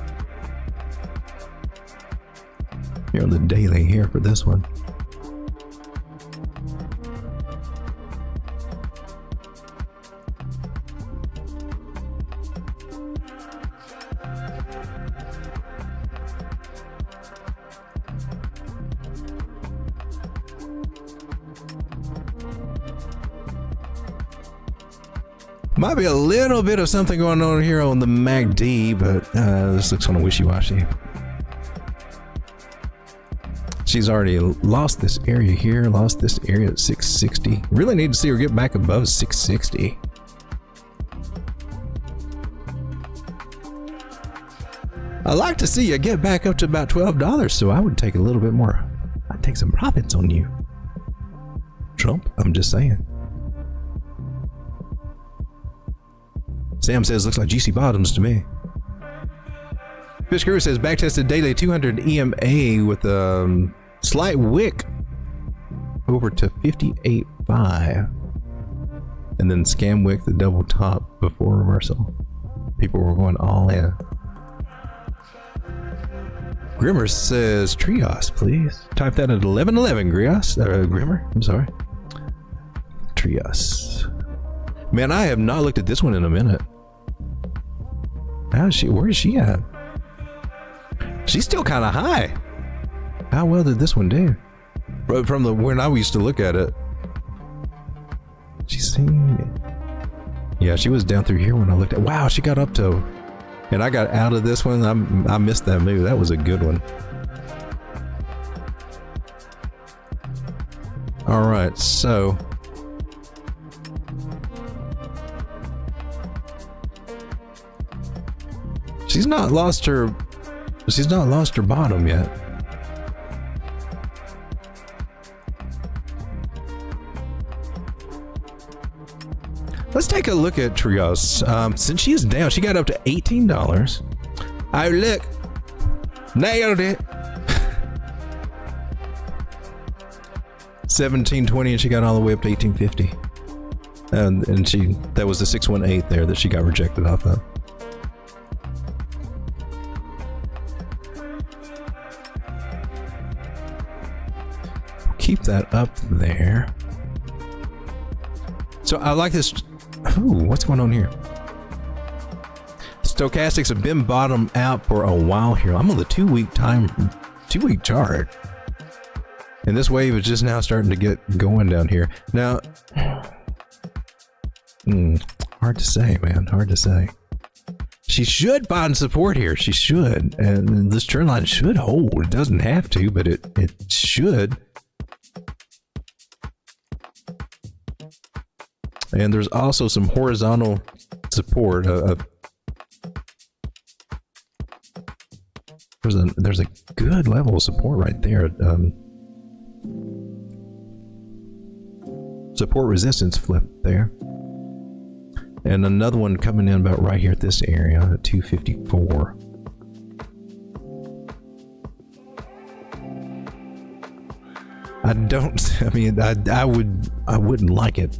Speaker 3: Here on the daily here for this one. Might be a little bit of something going on here on the MACD, but this looks kind of wishy-washy. She's already lost this area here, lost this area at 660. Really need to see her get back above 660. I'd like to see you get back up to about $12, so I would take a little bit more. I'd take some profits on you. Trump, I'm just saying. Sam says, looks like GC bottoms to me. Fish Guru says, backtested daily 200 EMA with a slight wick over to 58.5. And then scam wick the double top before reversal. People were going all in. Grimmer says, Trios, please. Type that at 1111, Grimmer, I'm sorry. Trios. Man, I have not looked at this one in a minute. Where is she at? She's still kind of high. How well did this one do? From when I used to look at it. She's seen. Yeah, she was down through here when I looked at. Wow, she got up to. And I got out of this one. I missed that move. That was a good one. All right, so. She's not lost her bottom yet. Let's take a look at Trios. Since she is down, she got up to $18. Oh, look. Nailed it. 1720, and she got all the way up to 1850. And that was the 618 there that she got rejected off of. Keep that up there. So I like this. Ooh, what's going on here? Stochastics have been bottomed out for a while here. I'm on the 2-week chart. And this wave is just now starting to get going down here. Now, hard to say, man. Hard to say. She should find support here. She should. And this trend line should hold. It doesn't have to, but it should. And there's also some horizontal support. There's a good level of support right there. Support resistance flip there. And another one coming in about right here at this area at 254. I wouldn't like it.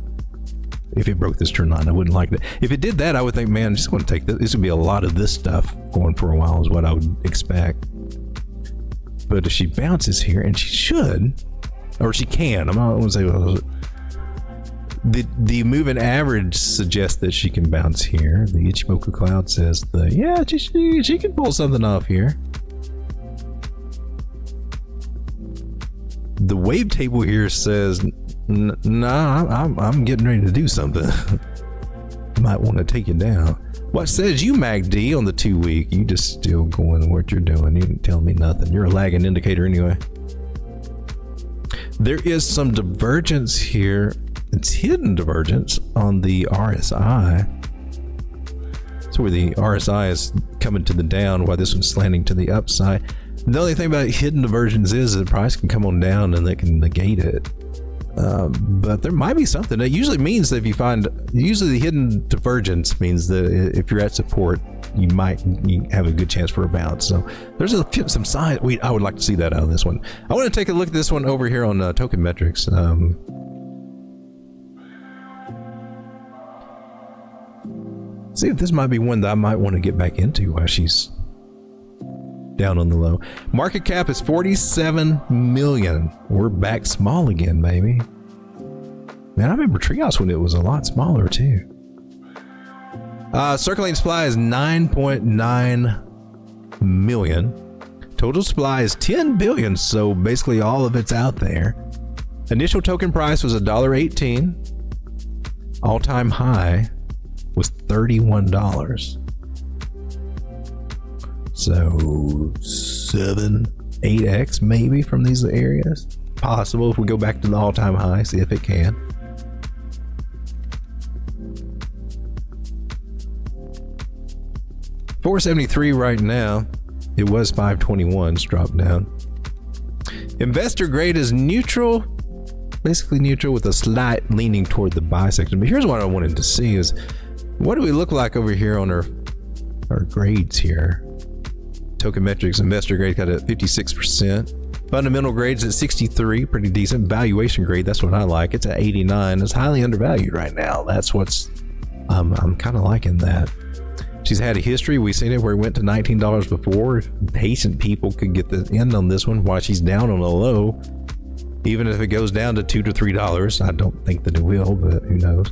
Speaker 3: If it broke this trend line, I wouldn't like that. If it did that, I would think, man, just want to take this. This would be a lot of this stuff going for a while, is what I would expect. But if she bounces here, and she should, or she can, I'm not going to say, well, the moving average suggests that she can bounce here. The Ichimoku Cloud says, she can pull something off here. The wave table here says, nah, I'm getting ready to do something. Might want to take it down. What says you, MACD, on the 2-week? You just still going what you're doing. You didn't tell me nothing. You're a lagging indicator anyway. There is some divergence here. It's hidden divergence on the RSI. So where the RSI is coming to the down while this one's slanting to the upside. The only thing about hidden divergence is the price can come on down and they can negate it. But there might be something. It usually means that usually the hidden divergence means that if you're at support, you have a good chance for a bounce. So there's some signs. I would like to see that out of this one. I want to take a look at this one over here on Tokenmetrics. See if this might be one that I might want to get back into while she's down on the low. Market cap is 47 million. We're back small again, baby. Man, I remember Trios when it was a lot smaller too. Circulating supply is 9.9 million. Total supply is 10 billion, so basically all of it's out there. Initial token price was $1.18. All-time high was $31. So 7-8x maybe from these areas. Possible if we go back to the all-time high, see if it can. $473 right now. It was 521. It's dropped down. Investor grade is neutral, basically neutral with a slight leaning toward the buy section. But here's what I wanted to see is, what do we look like over here on our grades here? Tokenmetrics investor grade got at 56%. Fundamental grades at 63, pretty decent. Valuation grade, that's what I like. It's at 89. It's highly undervalued right now. That's what's I'm kind of liking that. She's had a history. We've seen it where it went to $19 before. Patient people could get the end on this one while she's down on a low. Even if it goes down to $2 to $3, I don't think that it will, but who knows.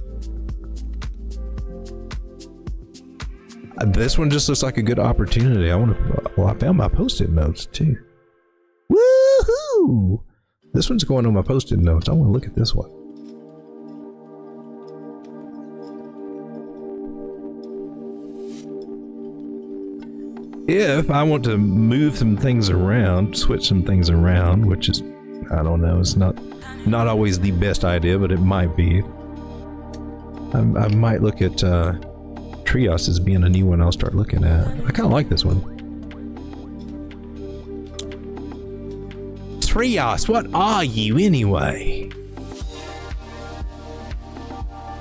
Speaker 3: This one just looks like a good opportunity. I found my post-it notes too. Woohoo! This one's going on my post-it notes. I want to look at this one. If I want to move some things around, switch some things around, which is, I don't know, it's not always the best idea, but it might be. I might look at Trios as being a new one I'll start looking at. I kind of like this one. Trios, what are you anyway?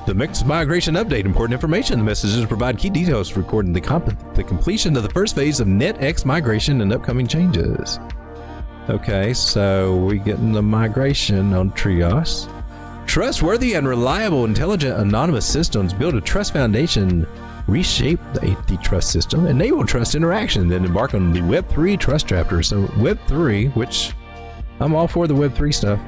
Speaker 3: The MexC migration update. Important information. The messages provide key details for recording the completion of the first phase of NetX migration and upcoming changes. Okay, so we're getting the migration on Trios. Trustworthy and reliable, intelligent, anonymous systems build a trust foundation, reshape the trust system, enable trust interaction, then embark on the Web3 trust chapter. So Web3, which I'm all for the Web3 stuff.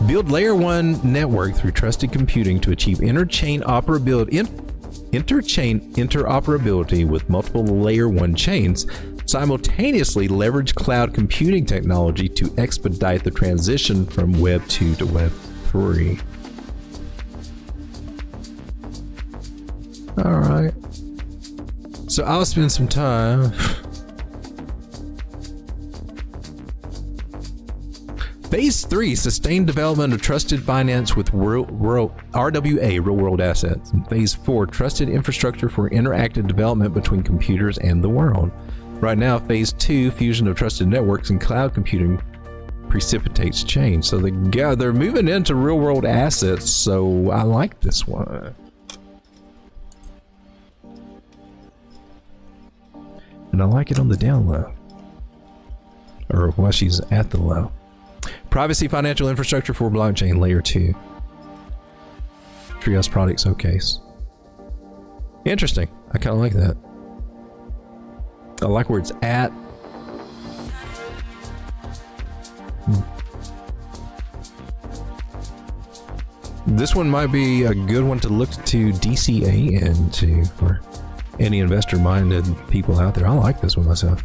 Speaker 3: Build layer 1 network through trusted computing to achieve interchain interoperability with multiple layer 1 chains. Simultaneously leverage cloud computing technology to expedite the transition from Web 2 to Web 3. All right. So I'll spend some time. Phase 3, sustained development of trusted finance with RWA, real world assets. And Phase 4, trusted infrastructure for interactive development between computers and the world. Right now, Phase 2, fusion of trusted networks and cloud computing precipitates change. So they're moving into real world assets, so I like this one. And I like it on the down low. Or while she's at the low. Privacy financial infrastructure for blockchain layer 2. Trios product showcase. Interesting. I kind of like that. I like where it's at. This one might be a good one to look to DCA into for any investor-minded people out there. I like this one myself.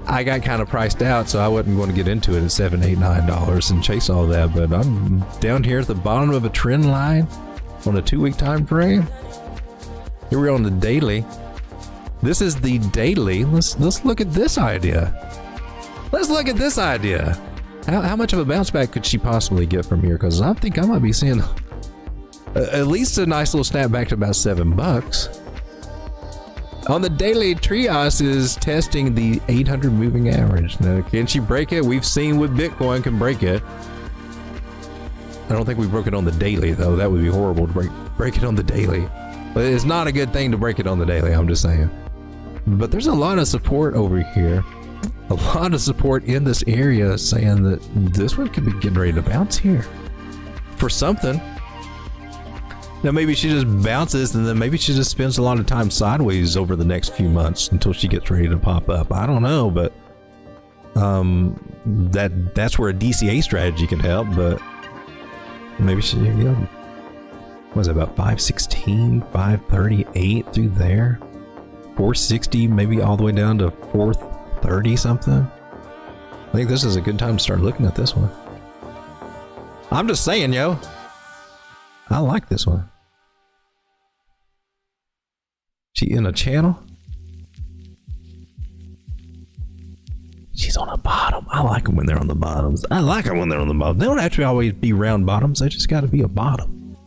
Speaker 3: I got kind of priced out, so I wasn't going to get into it at $7, $8, $9 and chase all that, but I'm down here at the bottom of a trend line on a 2-week time frame. Here we're on the daily. This is the daily. Let's look at this idea. Let's look at this idea. How much of a bounce back could she possibly get from here? Because I think I might be seeing at least a nice little snap back to about $7. On the daily, Trios is testing the 800 moving average. Now, can she break it? We've seen with Bitcoin can break it. I don't think we broke it on the daily though. That would be horrible to break it on the daily. But it's not a good thing to break it on the daily, I'm just saying. But there's a lot of support over here. A lot of support in this area saying that this one could be getting ready to bounce here for something. Now maybe she just bounces and then maybe she just spends a lot of time sideways over the next few months until she gets ready to pop up. I don't know, but that's where a DCA strategy can help. But maybe she, you know, was it about 516, 538 through there, 460, maybe all the way down to 430 something. I think this is a good time to start looking at this one. I'm just saying, yo, I like this one. She in a channel. She's on the bottom. I like them when they're on the bottoms. I like them when they're on the bottom. They don't have to always be round bottoms. They just got to be a bottom.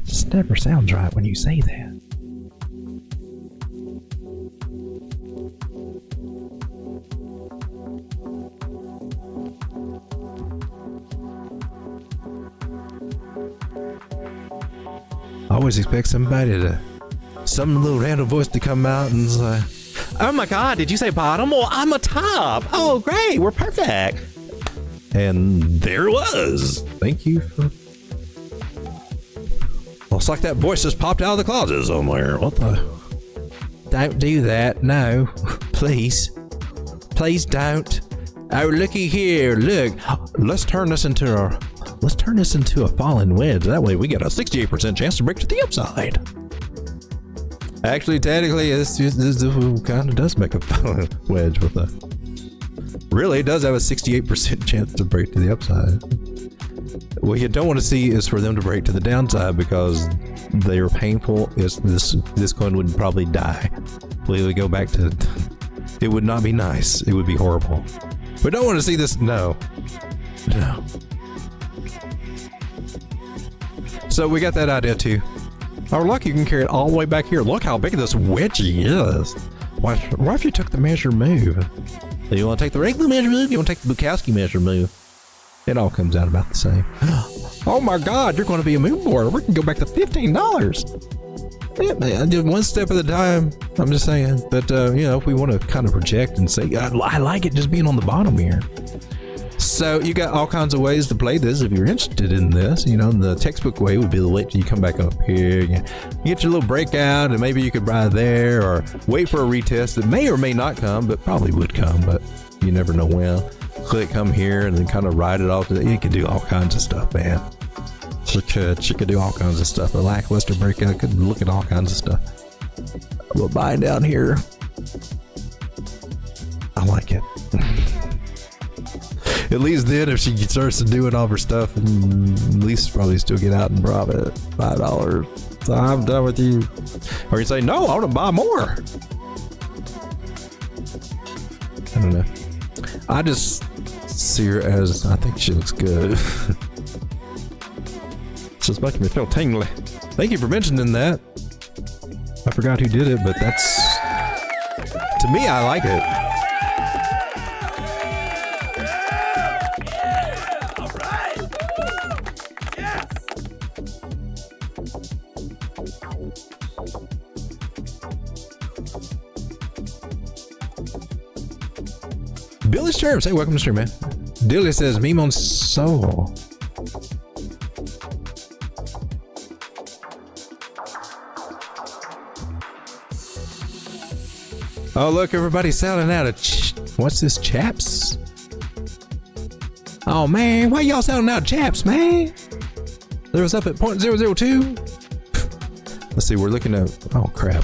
Speaker 3: Just never sounds right when you say that. I always expect somebody to, some little random voice to come out and say, "Oh my God, did you say bottom? Well, I'm a top. Oh, great, we're perfect." And there it was. Thank you for. Looks like that voice just popped out of the closet somewhere. What the? Don't do that. No, please. Please don't. Oh, looky here. Look. Let's turn this into a falling wedge. That way we get a 68% chance to break to the upside. Actually, technically, this kind of does make a falling wedge with a. Really, it does have a 68% chance to break to the upside. What you don't want to see is for them to break to the downside because they are painful. This coin would probably die. We would go back to. It would not be nice. It would be horrible. We don't want to see this. No. No. So we got that idea too. Or look, you can carry it all the way back here. Look how big this wedgie is. What if you took the measure move? So you want to take the regular measure move? You want to take the Bukowski measure move? It all comes out about the same. Oh my God, you're going to be a moon board. We can go back to $15. Yeah, man, just one step at a time. I'm just saying. But, you know, if we want to kind of project and say, I like it just being on the bottom here. So you got all kinds of ways to play this if you're interested in this. You know, the textbook way would be to wait till you come back up here. You get your little breakout and maybe you could buy there or wait for a retest that may or may not come, but probably would come, but you never know when. Click come here and then kind of ride it off. You could do all kinds of stuff, man. She could do all kinds of stuff. A lackluster breakout could look at all kinds of stuff. We'll buy down here. I like it. At least then, if she starts to do it all of her stuff, at least probably still get out and profit $5. So I'm done with you. Or you say, no, I want to buy more. I don't know. I just see her as, I think she looks good. It's just making me feel tingly. Thank you for mentioning that. I forgot who did it, but that's, to me, I like it. Billy Sturm, say welcome to the stream, man. Dilly says meme on Soul. Oh, look, everybody's sounding out of what's this, chaps? Oh man, why y'all sounding out chaps, man? There was up at 0.002. Let's see, we're looking at, oh crap.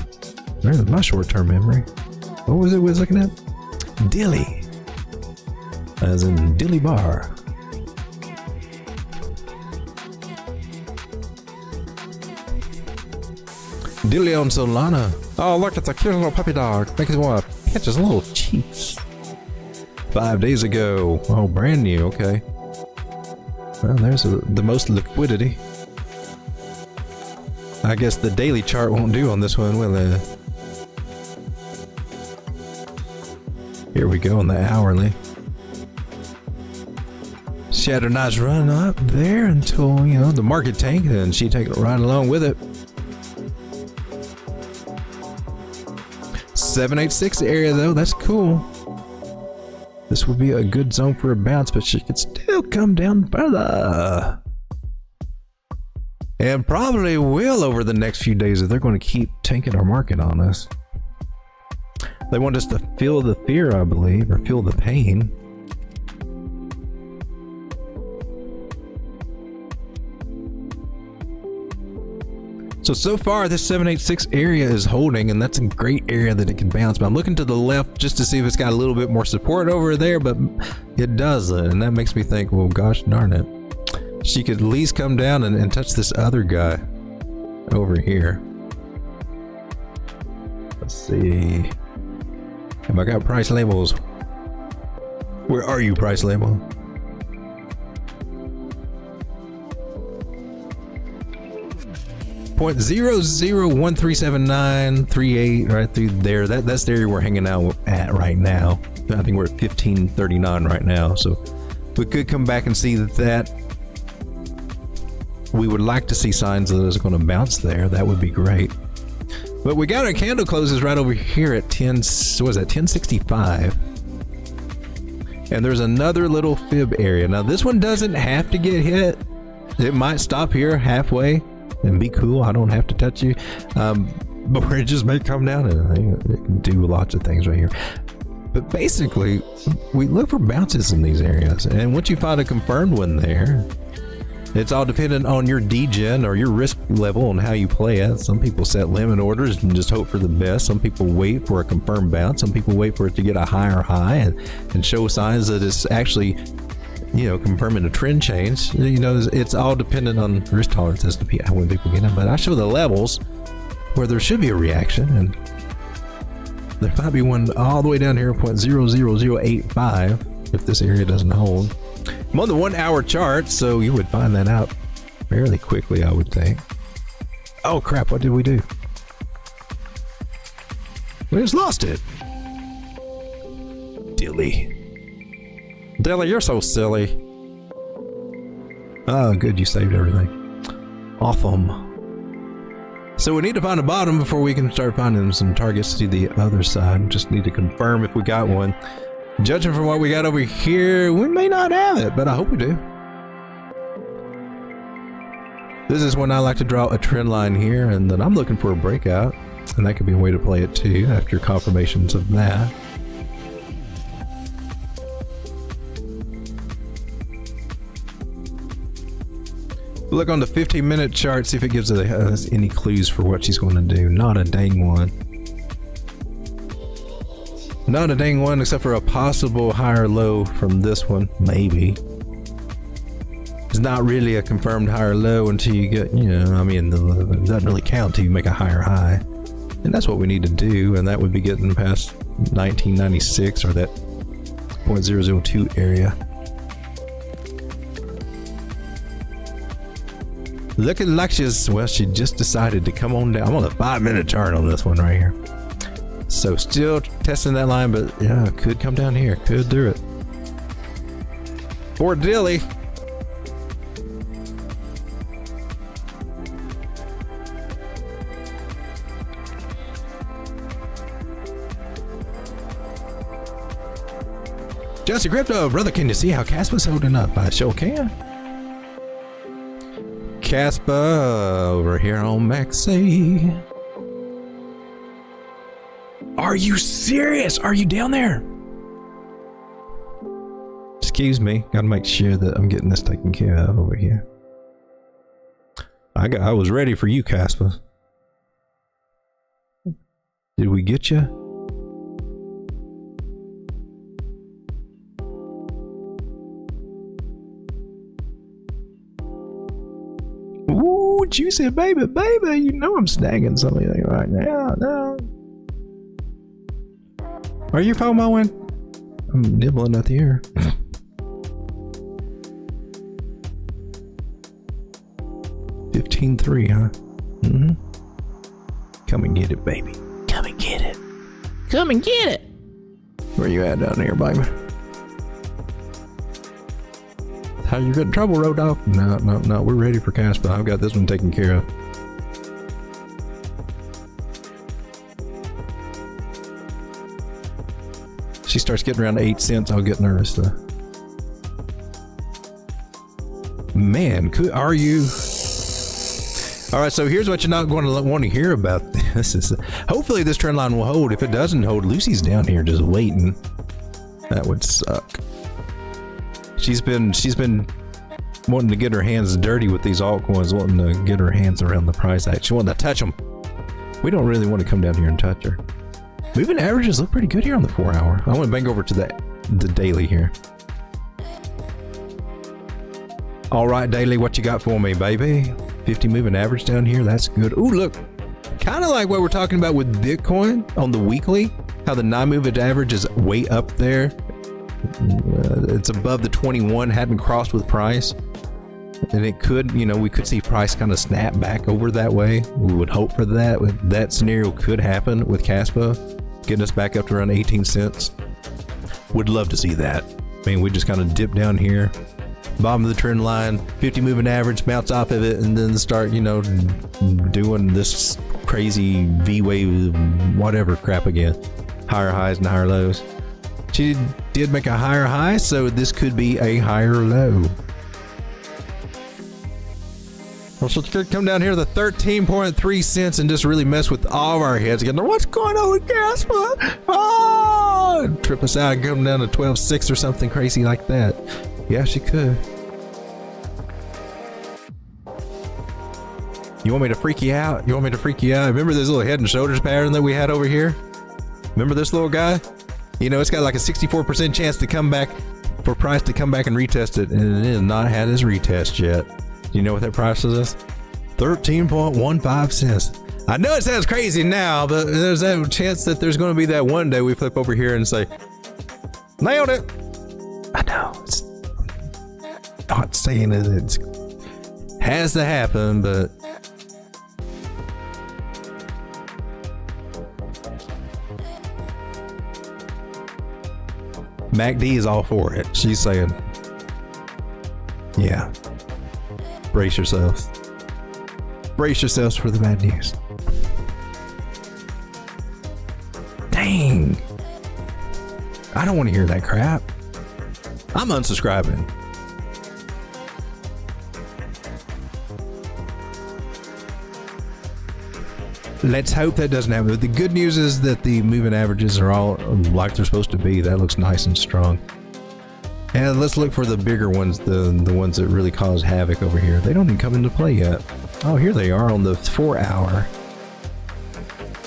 Speaker 3: There's my short-term memory. What was it we was looking at? Dilly. As in Dilly Bar. Dilly on Solana. Oh, look, it's a cute little puppy dog. Makes me want to catch his little cheeks. 5 days ago. Oh, brand new. Okay. Well, there's the most liquidity. I guess the daily chart won't do on this one, will it? Here we go on the hourly. She had a nice run up there until, you know, the market tanked and she taking it right along with it. 786 area though, that's cool. This would be a good zone for a bounce, but she could still come down further. And probably will over the next few days if they're going to keep tanking our market on us. They want us to feel the fear, I believe, or feel the pain. So far this 786 area is holding, and that's a great area that it can bounce. But I'm looking to the left just to see if it's got a little bit more support over there, but it doesn't. And that makes me think, well, gosh darn it. She could at least come down and touch this other guy over here. Let's see. Have I got price labels? Where are you, price label? .00137938 right through there. That's the area we're hanging out at right now. I think we're at 1539 right now. So we could come back and see that we would like to see signs that it's going to bounce there. That would be great. But we got our candle closes right over here at 1065. And there's another little fib area. Now this one doesn't have to get hit. It might stop here halfway and be cool. I don't have to touch you, but it just may come down and it can do lots of things right here. But basically, we look for bounces in these areas, and once you find a confirmed one there, it's all dependent on your degen or your risk level and how you play it. Some people set limit orders and just hope for the best. Some people wait for a confirmed bounce. Some people wait for it to get a higher high and show signs that it's actually, you know, confirming a trend change. You know, it's all dependent on risk tolerances to when people get in. But I show the levels where there should be a reaction, and there might be one all the way down here at 0.00085 if this area doesn't hold. I'm on the 1 hour chart, so you would find that out fairly quickly, I would think. Oh crap, what did we do? We just lost it. Dilly, you're so silly. Oh, good, you saved everything. Awesome. So we need to find a bottom before we can start finding some targets to the other side. Just need to confirm if we got one. Judging from what we got over here, we may not have it, but I hope we do. This is when I like to draw a trend line here, and then I'm looking for a breakout, and that could be a way to play it too after confirmations of that. Look on the 15-minute chart, see if it gives us any clues for what she's going to do. Not a dang one. Not a dang one, except for a possible higher low from this one, maybe. It's not really a confirmed higher low until you get, you know, I mean, it doesn't really count until you make a higher high. And that's what we need to do, and that would be getting past 1996 or that 0.002 area. Looking like she just decided to come on down. I'm on a 5-minute chart on this one right here. So still testing that line, but yeah, could come down here. Could do it. Poor Dilly. Jesse Crypto, brother, can you see how Caspa's holding up? I sure can. Caspa over here on MexC. Are you serious? Are you down there? Excuse me. Gotta make sure that I'm getting this taken care of over here. I was ready for you, Caspa. Did we get you? Ooh, juicy baby, you know I'm snagging something right now. No. Are you FOMOing? I'm nibbling at the ear. 15.3, huh? Mm-hmm. Come and get it, baby. Come and get it. Come and get it. Where you at down here, baby? How you get in trouble, Road Dog? No. We're ready for Casper. I've got this one taken care of. She starts getting around 8 cents. I'll get nervous though. Man, are you? All right, so here's what you're not going to want to hear about. This is hopefully this trend line will hold. If it doesn't hold, Lucy's down here just waiting. That would suck. She's been wanting to get her hands dirty with these altcoins, wanting to get her hands around the price action. She wanted to touch them. We don't really want to come down here and touch her. Moving averages look pretty good here on the 4 hour. I want to bang over to the daily here. All right, daily, what you got for me, baby? 50 moving average down here. That's good. Ooh, look. Kind of like what we're talking about with Bitcoin on the weekly. How the 9 moving average is way up there. It's above the 21. Hadn't crossed with price. And it could, we could see price kind of snap back over that way. We would hope for that. That scenario could happen with Caspa, getting us back up to around 18 cents. Would love to see that. I mean, we just kind of dip down here. Bottom of the trend line, 50 moving average, bounce off of it, and then start, doing this crazy V-wave, whatever crap again. Higher highs and higher lows. She did make a higher high, so this could be a higher low. Well, so let's come down here to the 13.3 cents and just really mess with all of our heads again. What's going on with Caspa? Oh! Trip us out and come down to 12.6 or something crazy like that. Yeah, she could. You want me to freak you out? Remember this little head and shoulders pattern that we had over here? Remember this little guy? It's got like a 64% chance to come back, for price to come back and retest it, and it has not had his retest yet. Do you know what that price is? 13.15 cents. I know it sounds crazy now, but there's that chance that there's going to be that one day we flip over here and say, nailed it. I know. It's not saying it has to happen, but MacD is all for it. She's saying, yeah, brace yourselves. Brace yourselves for the bad news. Dang. I don't want to hear that crap. I'm unsubscribing. Let's hope that doesn't happen. But the good news is that the moving averages are all like they're supposed to be. That looks nice and strong. And let's look for the bigger ones, the ones that really cause havoc over here. They don't even come into play yet. Oh, here they are on the 4 hour.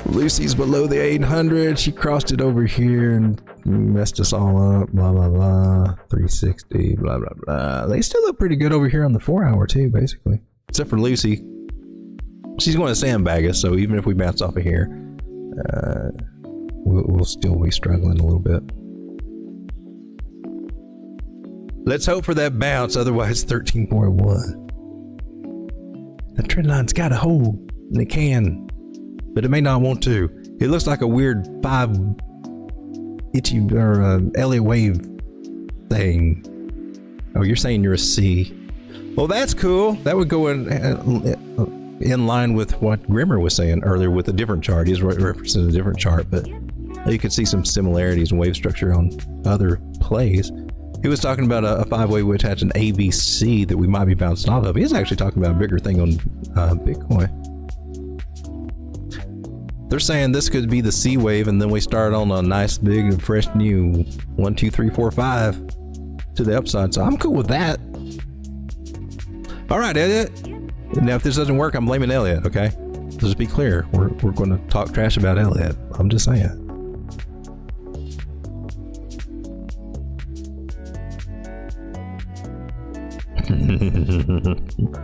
Speaker 3: Lucy's below the 800. She crossed it over here and messed us all up. Blah, blah, blah. 360, blah, blah, blah. They still look pretty good over here on the 4 hour too, basically. Except for Lucy. She's going to sandbag us, so even if we bounce off of here, we'll still be struggling a little bit. Let's hope for that bounce, otherwise 13.1. The trend line's got a hold, and it can, but it may not want to. It looks like a weird 5 itchy or Elliott wave thing. Oh, you're saying you're a C. Well, that's cool. That would go in line with what Grimmer was saying earlier with a different chart. He's referencing a different chart, but you could see some similarities in wave structure on other plays. He was talking about a 5-wave which has an ABC that we might be bouncing off of. He's actually talking about a bigger thing on Bitcoin. They're saying this could be the C wave, and then we start on a nice big fresh new 1, 2, 3, 4, 5 to the upside. So I'm cool with that. All right, Elliot. Now, if this doesn't work, I'm blaming Elliot, okay? Just be clear. We're going to talk trash about Elliot. I'm just saying.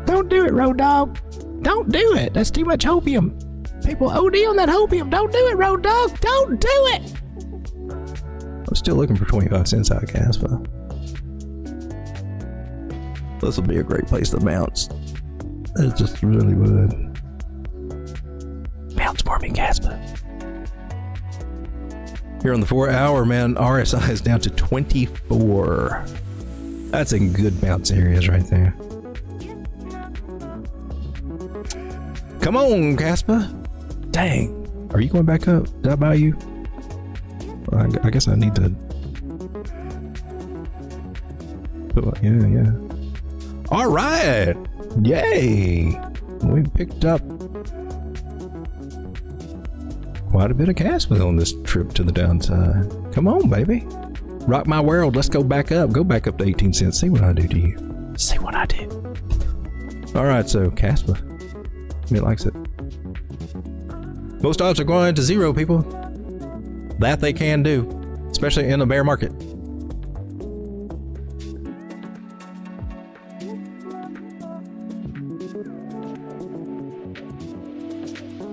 Speaker 3: Don't do it, Road Dog. Don't do it. That's too much hopium. People OD on that hopium. Don't do it, Road Dog. Don't do it. I'm still looking for 25 cents out of Caspa. This will be a great place to bounce. It just really would. Bounce for me, Caspa. Here on the 4 hour, man, RSI is down to 24. That's a good bounce areas right there. Come on, Casper. Dang. Are you going back up? Did I buy you? I guess I need to. Yeah. All right. Yay. We picked up quite a bit of Casper on this trip to the downside. Come on, baby. Rock my world. Let's go back up. Go back up to 18 cents. See what I do to you. See what I do. All right, so Casper. He likes it. Most odds are going to zero, people. That they can do, especially in a bear market.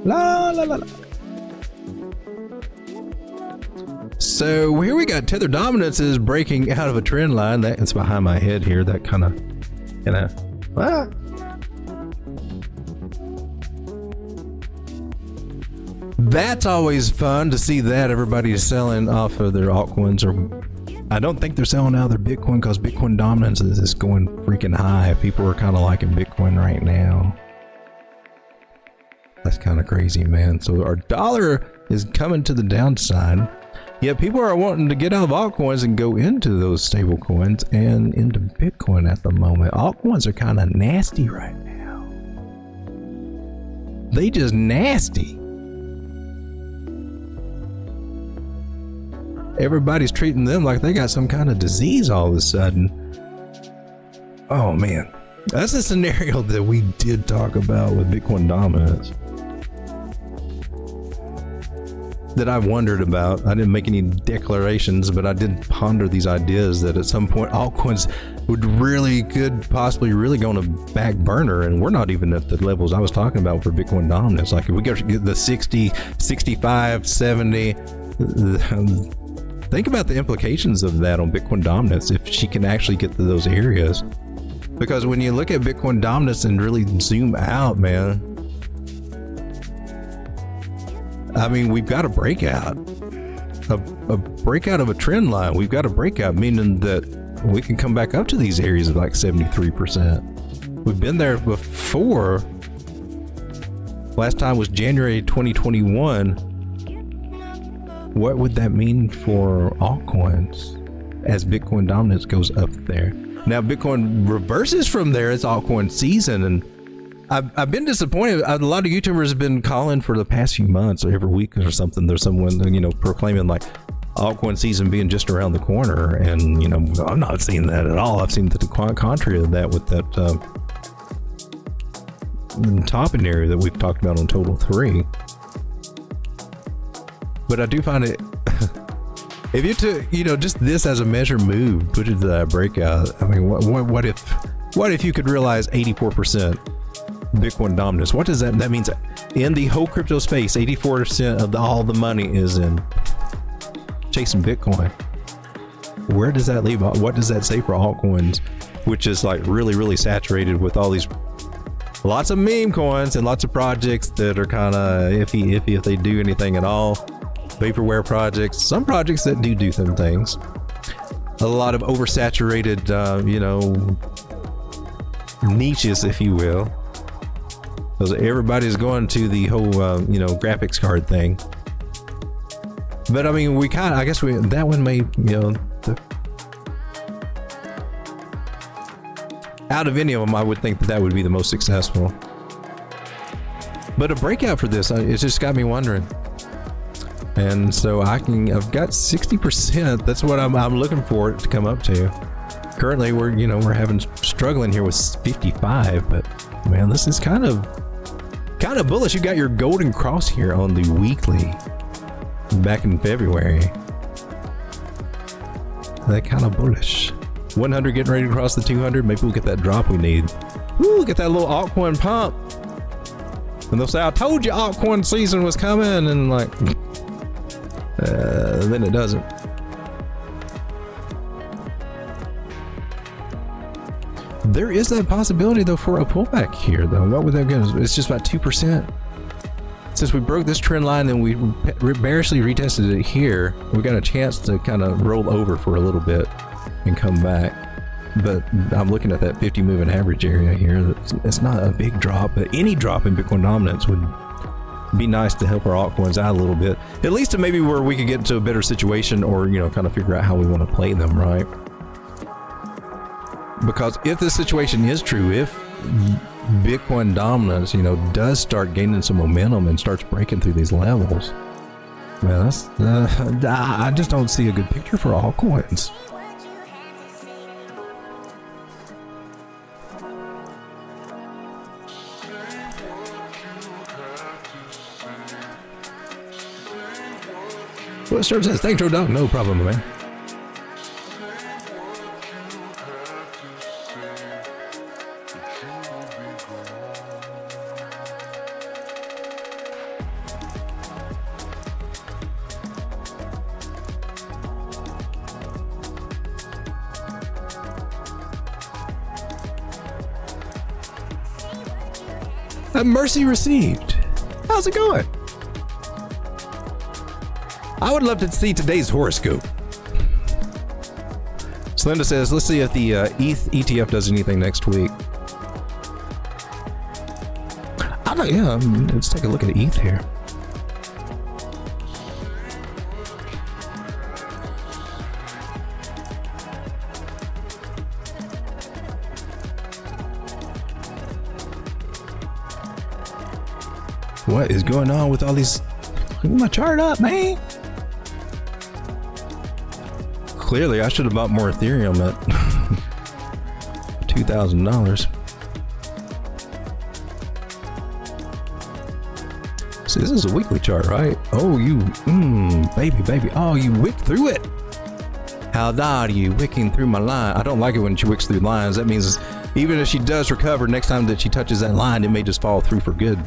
Speaker 3: La la la la. So here we got tether dominance is breaking out of a trend line. That's behind my head here. That kind of, That's always fun to see that everybody's selling off of their altcoins, or I don't think they're selling out of their Bitcoin because Bitcoin dominance is going freaking high. People are kind of liking Bitcoin right now. That's kind of crazy, man. So our dollar is coming to the downside. Yet people are wanting to get out of altcoins and go into those stable coins and into Bitcoin at the moment. Altcoins are kind of nasty right now. They just nasty. Everybody's treating them like they got some kind of disease all of a sudden. Oh man, that's a scenario that we did talk about with Bitcoin dominance that I've wondered about. I didn't make any declarations, but I did ponder these ideas that at some point altcoins would could possibly really go on a back burner, and we're not even at the levels I was talking about for Bitcoin dominance. Like if we get the 60, 65, 70, think about the implications of that on Bitcoin dominance if she can actually get to those areas. Because when you look at Bitcoin dominance and really zoom out, man, I mean, we've got a breakout, a breakout of a trend line. We've got a breakout, meaning that we can come back up to these areas of like 73%. We've been there before. Last time was January 2021. What would that mean for altcoins as Bitcoin dominance goes up there? Now Bitcoin reverses from there. It's altcoin season, and I've been disappointed. A lot of YouTubers have been calling for the past few months, or every week or something. There's someone, proclaiming like altcoin season being just around the corner, and I'm not seeing that at all. I've seen the contrary of that with that topping area that we've talked about on Total 3. But I do find it, if you took, just this as a measure move, put it to that breakout. I mean, what if you could realize 84% Bitcoin dominance? What does that? That means in the whole crypto space, 84% of all the money is in chasing Bitcoin. Where does that leave? What does that say for altcoins, which is like really, really saturated with all these lots of meme coins and lots of projects that are kind of iffy if they do anything at all. Vaporware projects, some projects that do some things. A lot of oversaturated, niches, if you will. Because everybody's going to the whole, graphics card thing. But I mean, that one may, out of any of them, I would think that would be the most successful. But a breakout for this, it's just got me wondering. And so I've got 60%. That's what I'm looking for it to come up to. Currently, we're struggling here with 55, but man, this is kind of bullish. You got your golden cross here on the weekly back in February. That kind of bullish. 100 getting ready to cross the 200. Maybe we'll get that drop we need. Ooh, get that little altcoin pump. And they'll say, I told you altcoin season was coming, and like, then it doesn't. There is that possibility though for a pullback here though. What would that get us? It's just about 2%. Since we broke this trend line and we bearishly retested it here, we got a chance to kind of roll over for a little bit and come back. but I'm looking at that 50 moving average area here. It's not a big drop, but any drop in Bitcoin dominance would be nice to help our altcoins out a little bit, at least to maybe where we could get into a better situation, or kind of figure out how we want to play them, right? Because if this situation is true, if Bitcoin dominance does start gaining some momentum and starts breaking through these levels, man, that's I just don't see a good picture for altcoins. Well, Sturm says, thanks, Joe Dog. No problem, man. A mercy received. How's it going? I would love to see today's horoscope. Slinda says, let's see if the ETH ETF does anything next week. I don't know, yeah, let's take a look at ETH here. What is going on with all these? Look my chart up, man. Clearly, I should have bought more Ethereum at $2,000. See, this is a weekly chart, right? Oh, you, baby. Oh, you wicked through it. How dare you wicking through my line? I don't like it when she wicks through lines. That means even if she does recover, next time that she touches that line, it may just fall through for good.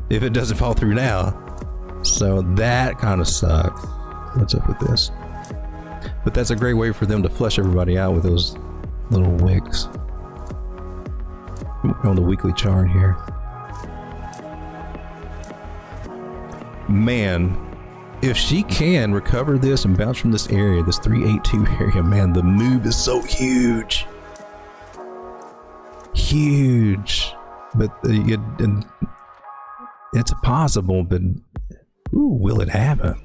Speaker 3: If it doesn't fall through now. So that kind of sucks. What's up with this? But that's a great way for them to flush everybody out with those little wicks. On the weekly chart here. Man, if she can recover this and bounce from this area, this 382 area, man, the move is so huge. Huge. But it's possible, but ooh, will it happen?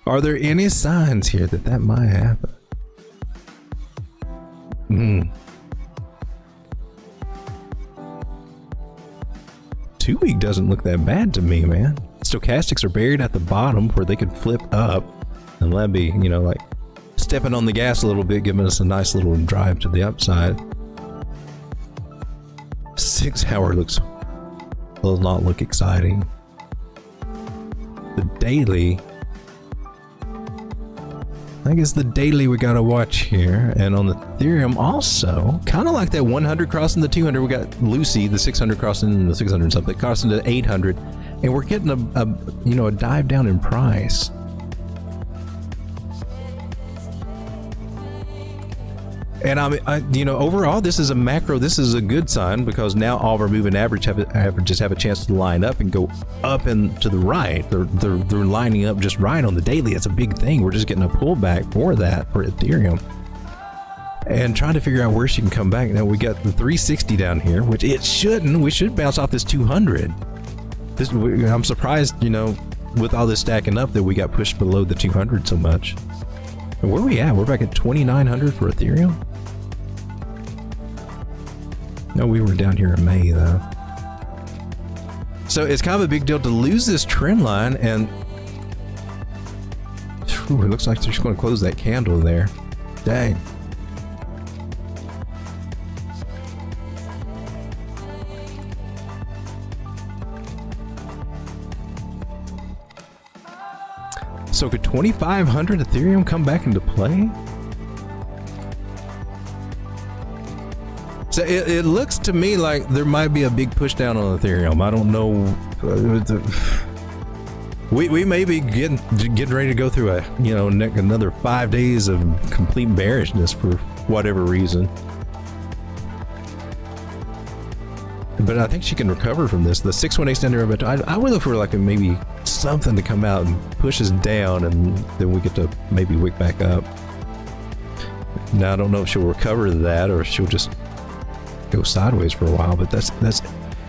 Speaker 3: Are there any signs here that that might happen? 2 week doesn't look that bad to me, man. Stochastics are buried at the bottom where they could flip up, and that'd be, like stepping on the gas a little bit, giving us a nice little drive to the upside. 6 hour does not look exciting. The daily, I guess the daily we gotta watch here, and on the Ethereum also, kind of like that 100 crossing the 200. We got Lucy, the 600 crossing the 600 something, crossing to 800, and we're getting a dive down in price. And overall, this is a macro. This is a good sign because now all of our moving averages have a chance to line up and go up and to the right. They're lining up just right on the daily. It's a big thing. We're just getting a pullback for that for Ethereum, and trying to figure out where she can come back. Now we got the 360 down here, which it shouldn't. We should bounce off this 200. I'm surprised, with all this stacking up, that we got pushed below the 200 so much. And where are we at? We're back at 2,900 for Ethereum. No, we were down here in May though. So it's kind of a big deal to lose this trend line, and it looks like they're just going to close that candle there. Dang. So could 2,500 Ethereum come back into play? So it looks to me like there might be a big push down on Ethereum. I don't know. We may be getting ready to go through another 5 days of complete bearishness for whatever reason. but I think she can recover from this. The 618 standard, but I would look for like maybe something to come out and push us down, and then we get to maybe wick back up. Now I don't know if she'll recover that or if she'll just go sideways for a while, but that's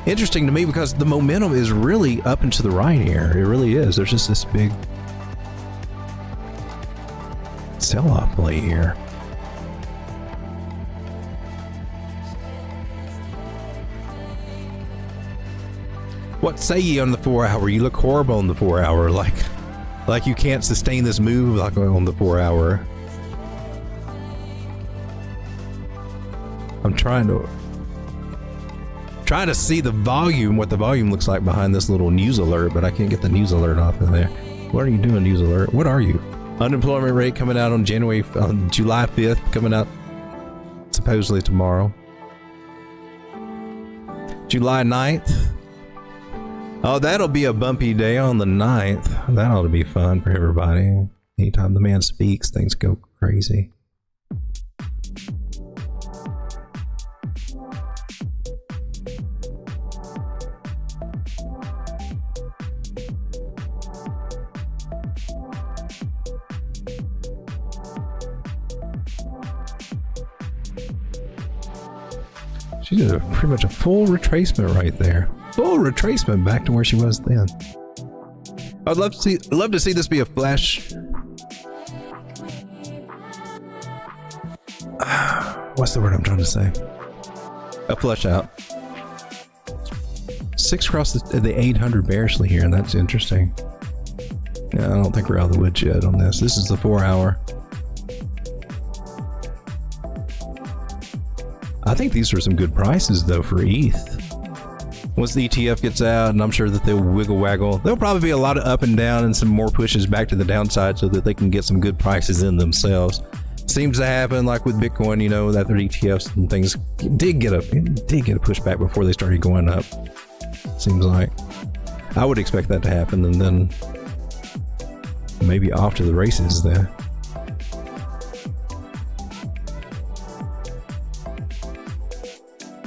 Speaker 3: interesting to me because the momentum is really up and to the right here. It really is. There's just this big sell-off play here. What say ye on the 4 hour? You look horrible on the 4 hour, like you can't sustain this move like on the 4 hour. I'm trying to see the volume, what the volume looks like behind this little news alert, but I can't get the news alert off of there. What are you doing, news alert? What are you? Unemployment rate coming out on July 5th, coming out supposedly tomorrow. July 9th. Oh, that'll be a bumpy day on the 9th. That ought to be fun for everybody. Anytime the man speaks, things go crazy. She did pretty much a full retracement right there. Full retracement back to where she was then. I'd love to see this be a flash. What's the word I'm trying to say? A flush out. 6 across the 800 bearishly here, and that's interesting. Yeah, I don't think we're out of the woods yet on this. This is the 4 hour. I think these are some good prices though for ETH. Once the ETF gets out, and I'm sure that they'll wiggle waggle, there'll probably be a lot of up and down and some more pushes back to the downside so that they can get some good prices in themselves. Seems to happen like with Bitcoin, you know, that their ETFs and things did get a pushback before they started going up. Seems like I would expect that to happen, and then maybe off to the races there.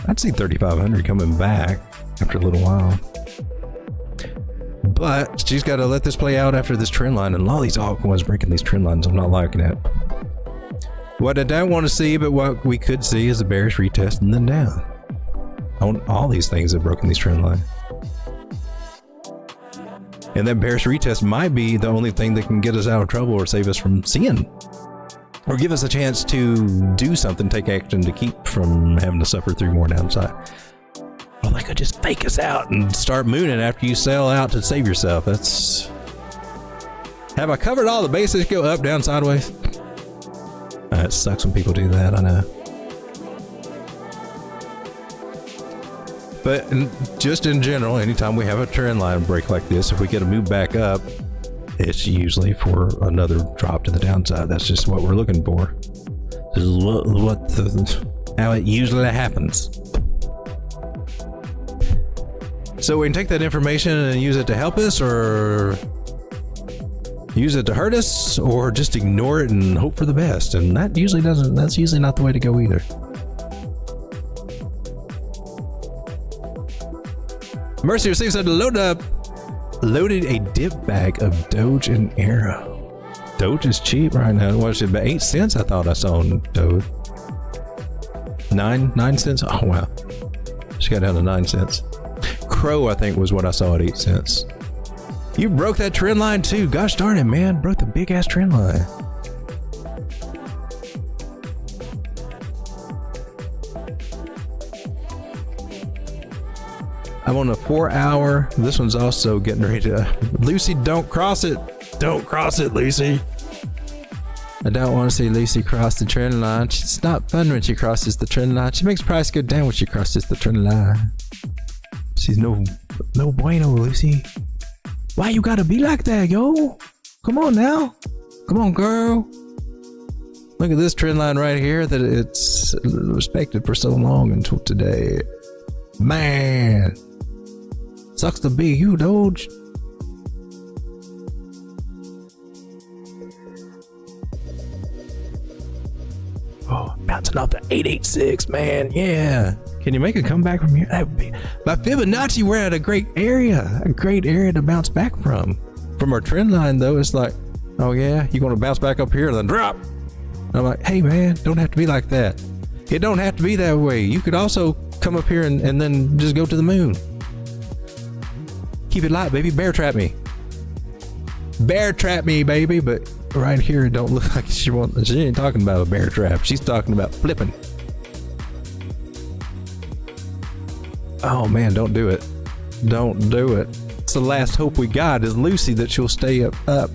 Speaker 3: I'd see 3,500 coming back after a little while. But she's got to let this play out after this trend line, and a lot of these altcoins breaking these trend lines. I'm not liking it. What I don't want to see, but what we could see is a bearish retest and then down. On all these things have broken these trend lines. And that bearish retest might be the only thing that can get us out of trouble or save us from seeing, or give us a chance to do something, take action to keep from having to suffer through more downside. Well, they could just fake us out and start mooning after you sell out to save yourself. That's... Have I covered all the bases? Go up, down, sideways? It sucks when people do that, I know. But just in general, anytime we have a trend line break like this, if we get a move back up, it's usually for another drop to the downside. That's just what we're looking for. This is how it usually happens. So we can take that information and use it to help us, or use it to hurt us, or just ignore it and hope for the best. And that usually doesn't, that's usually not the way to go either. Mercy receives said loaded a dip bag of Doge and Arrow. Doge is cheap right now. What is it, about 8 cents? I thought I saw on Doge. 9 cents? Oh wow. She got down to 9 cents. Crow, I think, was what I saw at 8 cents. You broke that trend line too. Gosh darn it, man. Broke the big ass trend line. I'm on a 4 hour. This one's also getting ready to... Lucy, don't cross it. Don't cross it, Lucy. I don't want to see Lucy cross the trend line. It's not fun when she crosses the trend line. She makes price go down when she crosses the trend line. She's no bueno, Lucy. Why you gotta be like that, yo? Come on now. Come on, girl. Look at this trend line right here that it's respected for so long until today. Man. Sucks to be you, Doge. Oh, bouncing off the 886, man. Yeah. Can you make a comeback from here? That would be, by Fibonacci, we're at a great area to bounce back from. From our trend line, though, it's like, oh yeah, you're going to bounce back up here and then drop. And I'm like, hey man, don't have to be like that. It don't have to be that way. You could also come up here and then just go to the moon. Keep it light, baby. Bear trap me. Bear trap me, baby. But right here, it don't look like she ain't talking about a bear trap. She's talking about flipping. Oh man, don't do it. Don't do it. It's the last hope we got is Lucy that she'll stay up.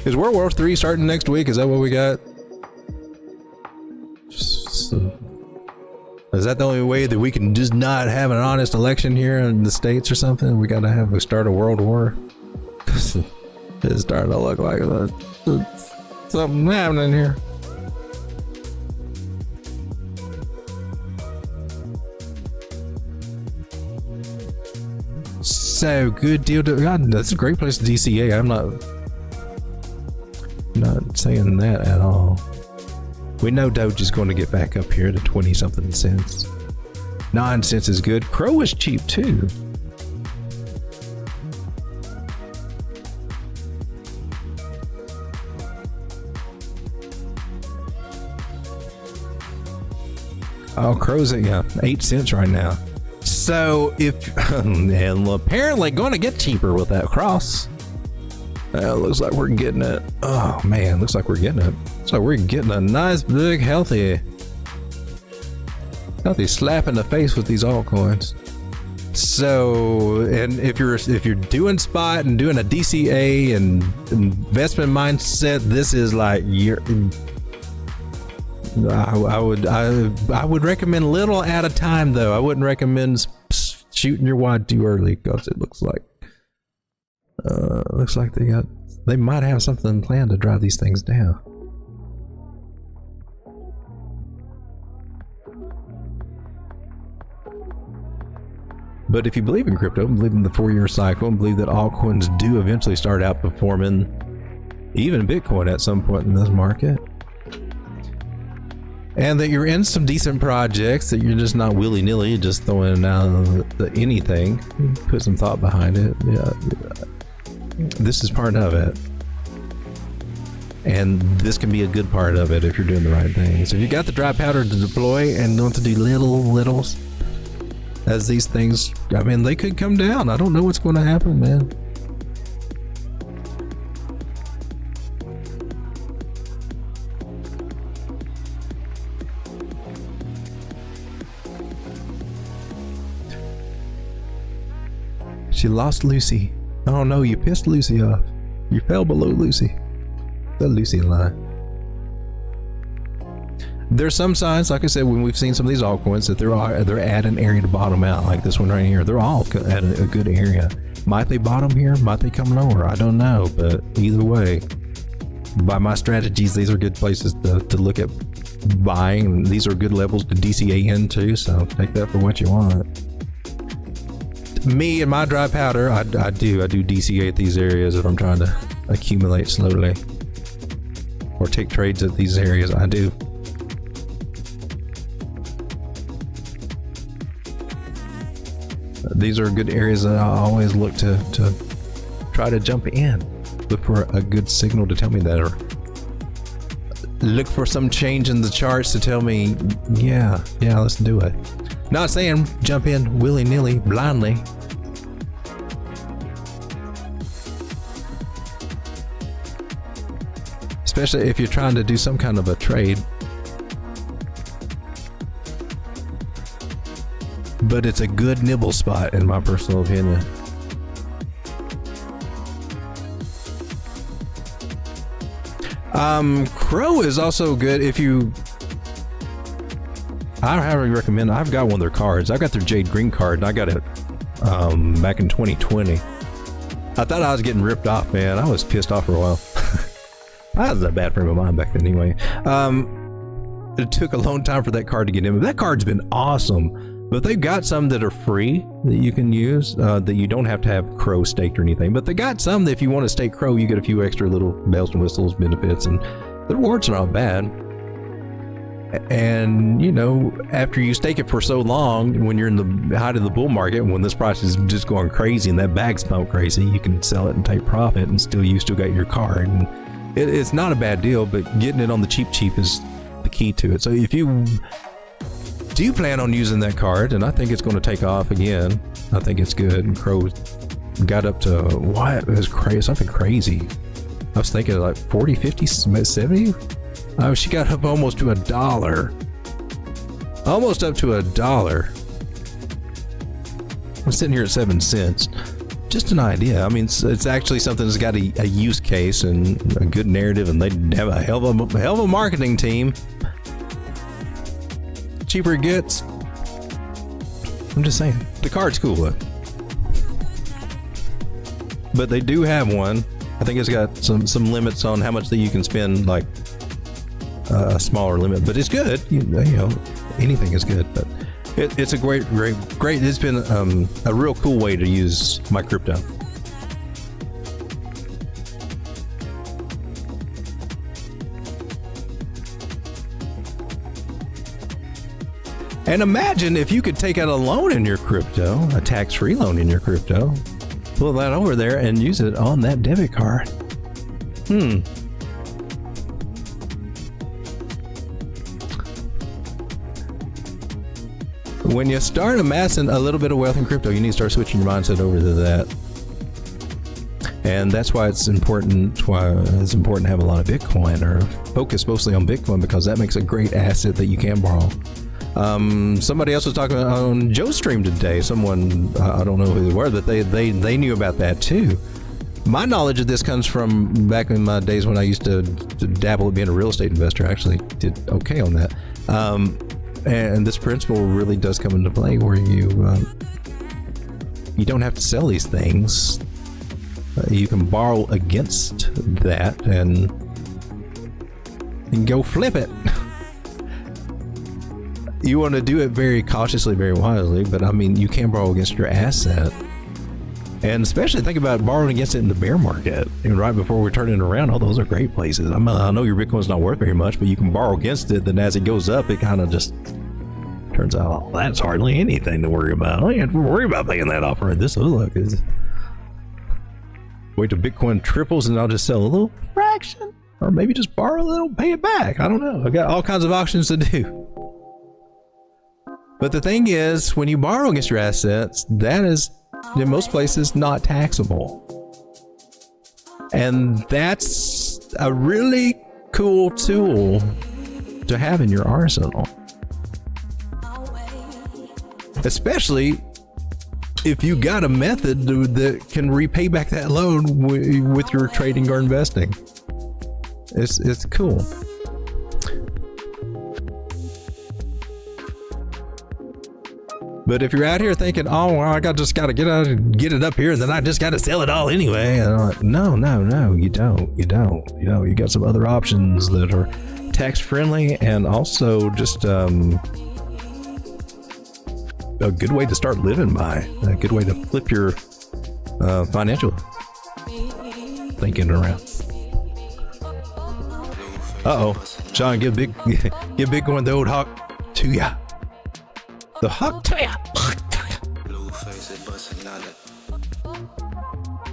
Speaker 3: Is World War III starting next week? Is that what we got? So, is that the only way that we can just not have an honest election here in the States or something? We got to start a world war? It's starting to look like something happening here. So good deal to God. That's a great place to DCA. I'm not saying that at all. We know Doge is going to get back up here to 20 something cents. 9 cents is good. Crow is cheap too. Oh, Crow's at 8 cents right now. So if and apparently going to get cheaper with that cross. Looks like we're getting it. Oh man, looks like we're getting it. So we're getting a nice big healthy slap in the face with these altcoins. So, and if you're doing spot and doing a DCA and investment mindset, this is like I would recommend little at a time though. I wouldn't recommend shooting your wad too early because it looks like they might have something planned to drive these things down. But if you believe in crypto, believe in the 4-year cycle, and believe that altcoins do eventually start outperforming even Bitcoin at some point in this market, and that you're in some decent projects, that you're just not willy-nilly just throwing out anything, put some thought behind it. Yeah, this is part of it, and this can be a good part of it if you're doing the right things. If you got the dry powder to deploy and want to do littles, as these things, I mean, they could come down. I don't know what's going to happen, man. She lost Lucy. Oh no, you pissed Lucy off. You fell below Lucy. The Lucy line. There's some signs, like I said, when we've seen some of these altcoins, that they're at an area to bottom out, like this one right here. They're all at a good area. Might they bottom here? Might they come lower? I don't know, but either way, by my strategies, these are good places to look at buying. These are good levels to DCA into, so take that for what you want. Me and my dry powder, I do DCA at these areas if I'm trying to accumulate slowly, or take trades at these areas. I do. These are good areas that I always look to try to jump in. Look for a good signal to tell me that, or look for some change in the charts to tell me, yeah, let's do it. Not saying jump in willy-nilly, blindly. Especially if you're trying to do some kind of a trade. But it's a good nibble spot in my personal opinion. Crow is also good if you... I highly recommend. I've got one of their cards. I've got their Jade Green card, and I got it back in 2020. I thought I was getting ripped off, man. I was pissed off for a while. I was a bad frame of mind back then anyway. It took a long time for that card to get in, but that card's been awesome. But they've got some that are free that you can use, that you don't have to have Crow staked or anything. But they got some that if you want to stake Crow, you get a few extra little bells and whistles benefits, and the rewards are not bad. And, you know, after you stake it for so long, when you're in the height of the bull market, when this price is just going crazy and that bag's going crazy, you can sell it and take profit and you still got your card. And it's not a bad deal, but getting it on the cheap is the key to it. So if you do plan on using that card, and I think it's going to take off again, I think it's good. And Crow got up to, what? It was crazy, something crazy. I was thinking like 40, 50, 70. Oh, she got up almost to $1. Almost up to $1. I'm sitting here at 7 cents. Just an idea. I mean, it's actually something that's got a use case and a good narrative, and they have a hell of a marketing team. Cheaper it gets. I'm just saying. The card's cool though. But they do have one. I think it's got some limits on how much that you can spend, like a smaller limit, but it's good. You know, anything is good, but it's a great. It's been a real cool way to use my crypto. And imagine if you could take out a loan in your crypto, a tax-free loan in your crypto, pull that over there and use it on that debit card. When you start amassing a little bit of wealth in crypto, you need to start switching your mindset over to that. And that's why it's important to have a lot of Bitcoin, or focus mostly on Bitcoin, because that makes a great asset that you can borrow. Somebody else was talking on Joe's stream today. Someone, I don't know who they were, but they knew about that too. My knowledge of this comes from back in my days when I used to dabble at being a real estate investor. I actually did okay on that. And this principle really does come into play, where you don't have to sell these things. You can borrow against that and go flip it. You want to do it very cautiously, very wisely, but I mean, you can borrow against your asset. And especially think about borrowing against it in the bear market. And right before we're turning around, those are great places. I know your Bitcoin's not worth very much, but you can borrow against it. Then as it goes up, it kind of just turns out, oh, that's hardly anything to worry about. I don't have to worry about paying that off right this. Look, wait till Bitcoin triples and I'll just sell a little fraction, or maybe just borrow a little, pay it back. I don't know. I got all kinds of options to do. But the thing is, when you borrow against your assets, that is, in most places, not taxable. And that's a really cool tool to have in your arsenal. Especially if you got a method that can repay back that loan with your trading or investing. It's cool. But if you're out here thinking, oh, well, I just got to get it up here, and then I just got to sell it all anyway. And I'm like, no, you don't. You got some other options that are tax friendly, and also just a good way to start living by, a good way to flip your financial thinking around. Sean, give Bitcoin the old hawk to ya. The hawk to ya.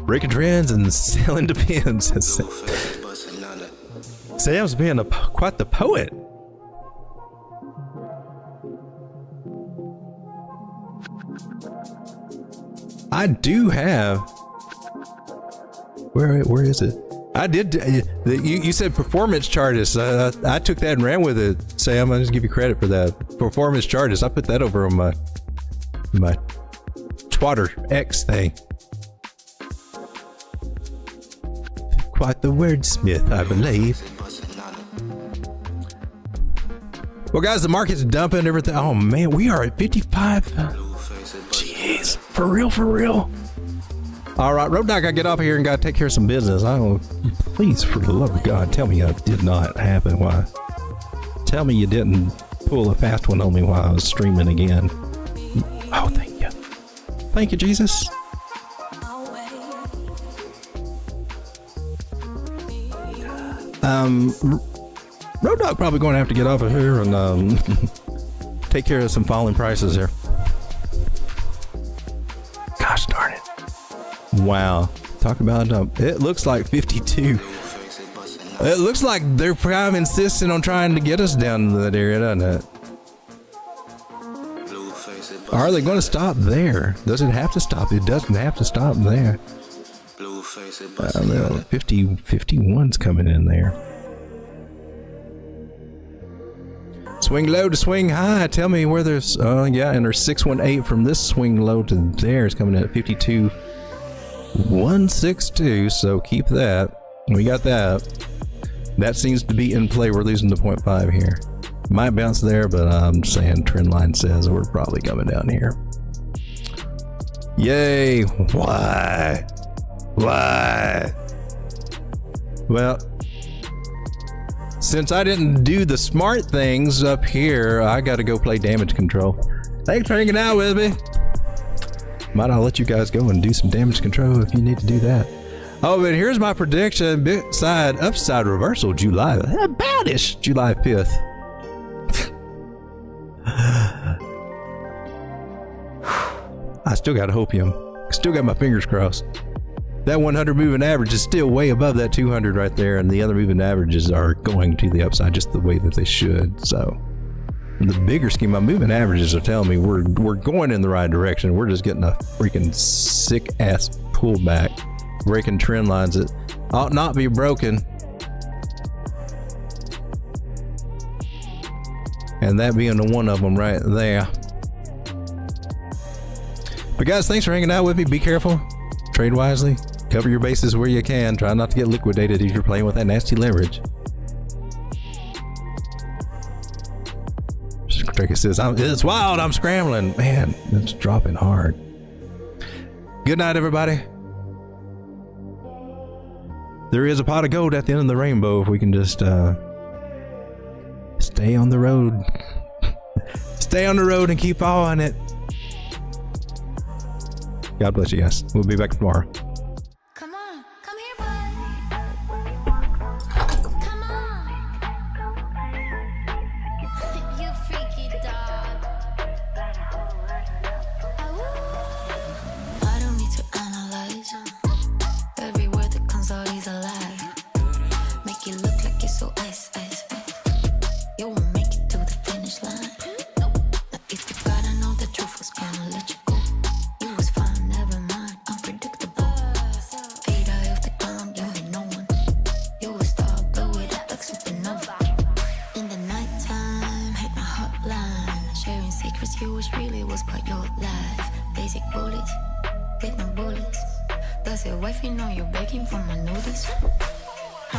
Speaker 3: Breaking trends and selling depends. Sam's being quite the poet. I do have. Where is it? I did. You said performance charges. I took that and ran with it, Sam. I just give you credit for that. Performance charges. I put that over on my TRADINGVIEW thing. Quite the wordsmith, I believe. Well, guys, the market's dumping everything. Oh man, we are at 55. Jeez, for real. All right, Road Dog, I get off here and got to take care of some business. Please, for the love of God, tell me it did not happen. Why? Tell me you didn't pull a fast one on me while I was streaming again. Oh, thank you. Thank you, Jesus. Road Dogg probably going to have to get off of here and take care of some falling prices here. Gosh darn it. Wow. Talk about it looks like 52. It looks like they're kind of insisting on trying to get us down to that area, doesn't it? Are they going to stop there? Does it have to stop? It doesn't have to stop there. 51's coming in there. Swing low to swing high. Tell me where there's, yeah, and there's 618 from this swing low to there is coming in at 52.162. So keep that. We got that. That seems to be in play. We're losing the 0.5 here. Might bounce there, but I'm saying trend line says we're probably coming down here. Yay. Why? Well, since I didn't do the smart things up here, I got to go play damage control. Thanks for hanging out with me. Might I'll let you guys go and do some damage control if you need to do that. Oh, but here's my prediction. Big side, upside reversal, about-ish, July 5th. I still got hopium. Still got my fingers crossed. That 100 moving average is still way above that 200 right there, and the other moving averages are going to the upside just the way that they should. So the bigger scheme, my moving averages are telling me we're going in the right direction. We're just getting a freaking sick ass pullback, breaking trend lines that ought not be broken. And that being the one of them right there. But guys, thanks for hanging out with me. Be careful, trade wisely. Cover your bases where you can. Try not to get liquidated if you're playing with that nasty leverage. Cricket says, it's wild, I'm scrambling. Man, it's dropping hard. Good night, everybody. There is a pot of gold at the end of the rainbow if we can just stay on the road. Stay on the road and keep following it. God bless you guys. We'll be back tomorrow.
Speaker 1: You wish really was part your life. Basic bullets, with no bullets. Does your wife know you're begging for my notice?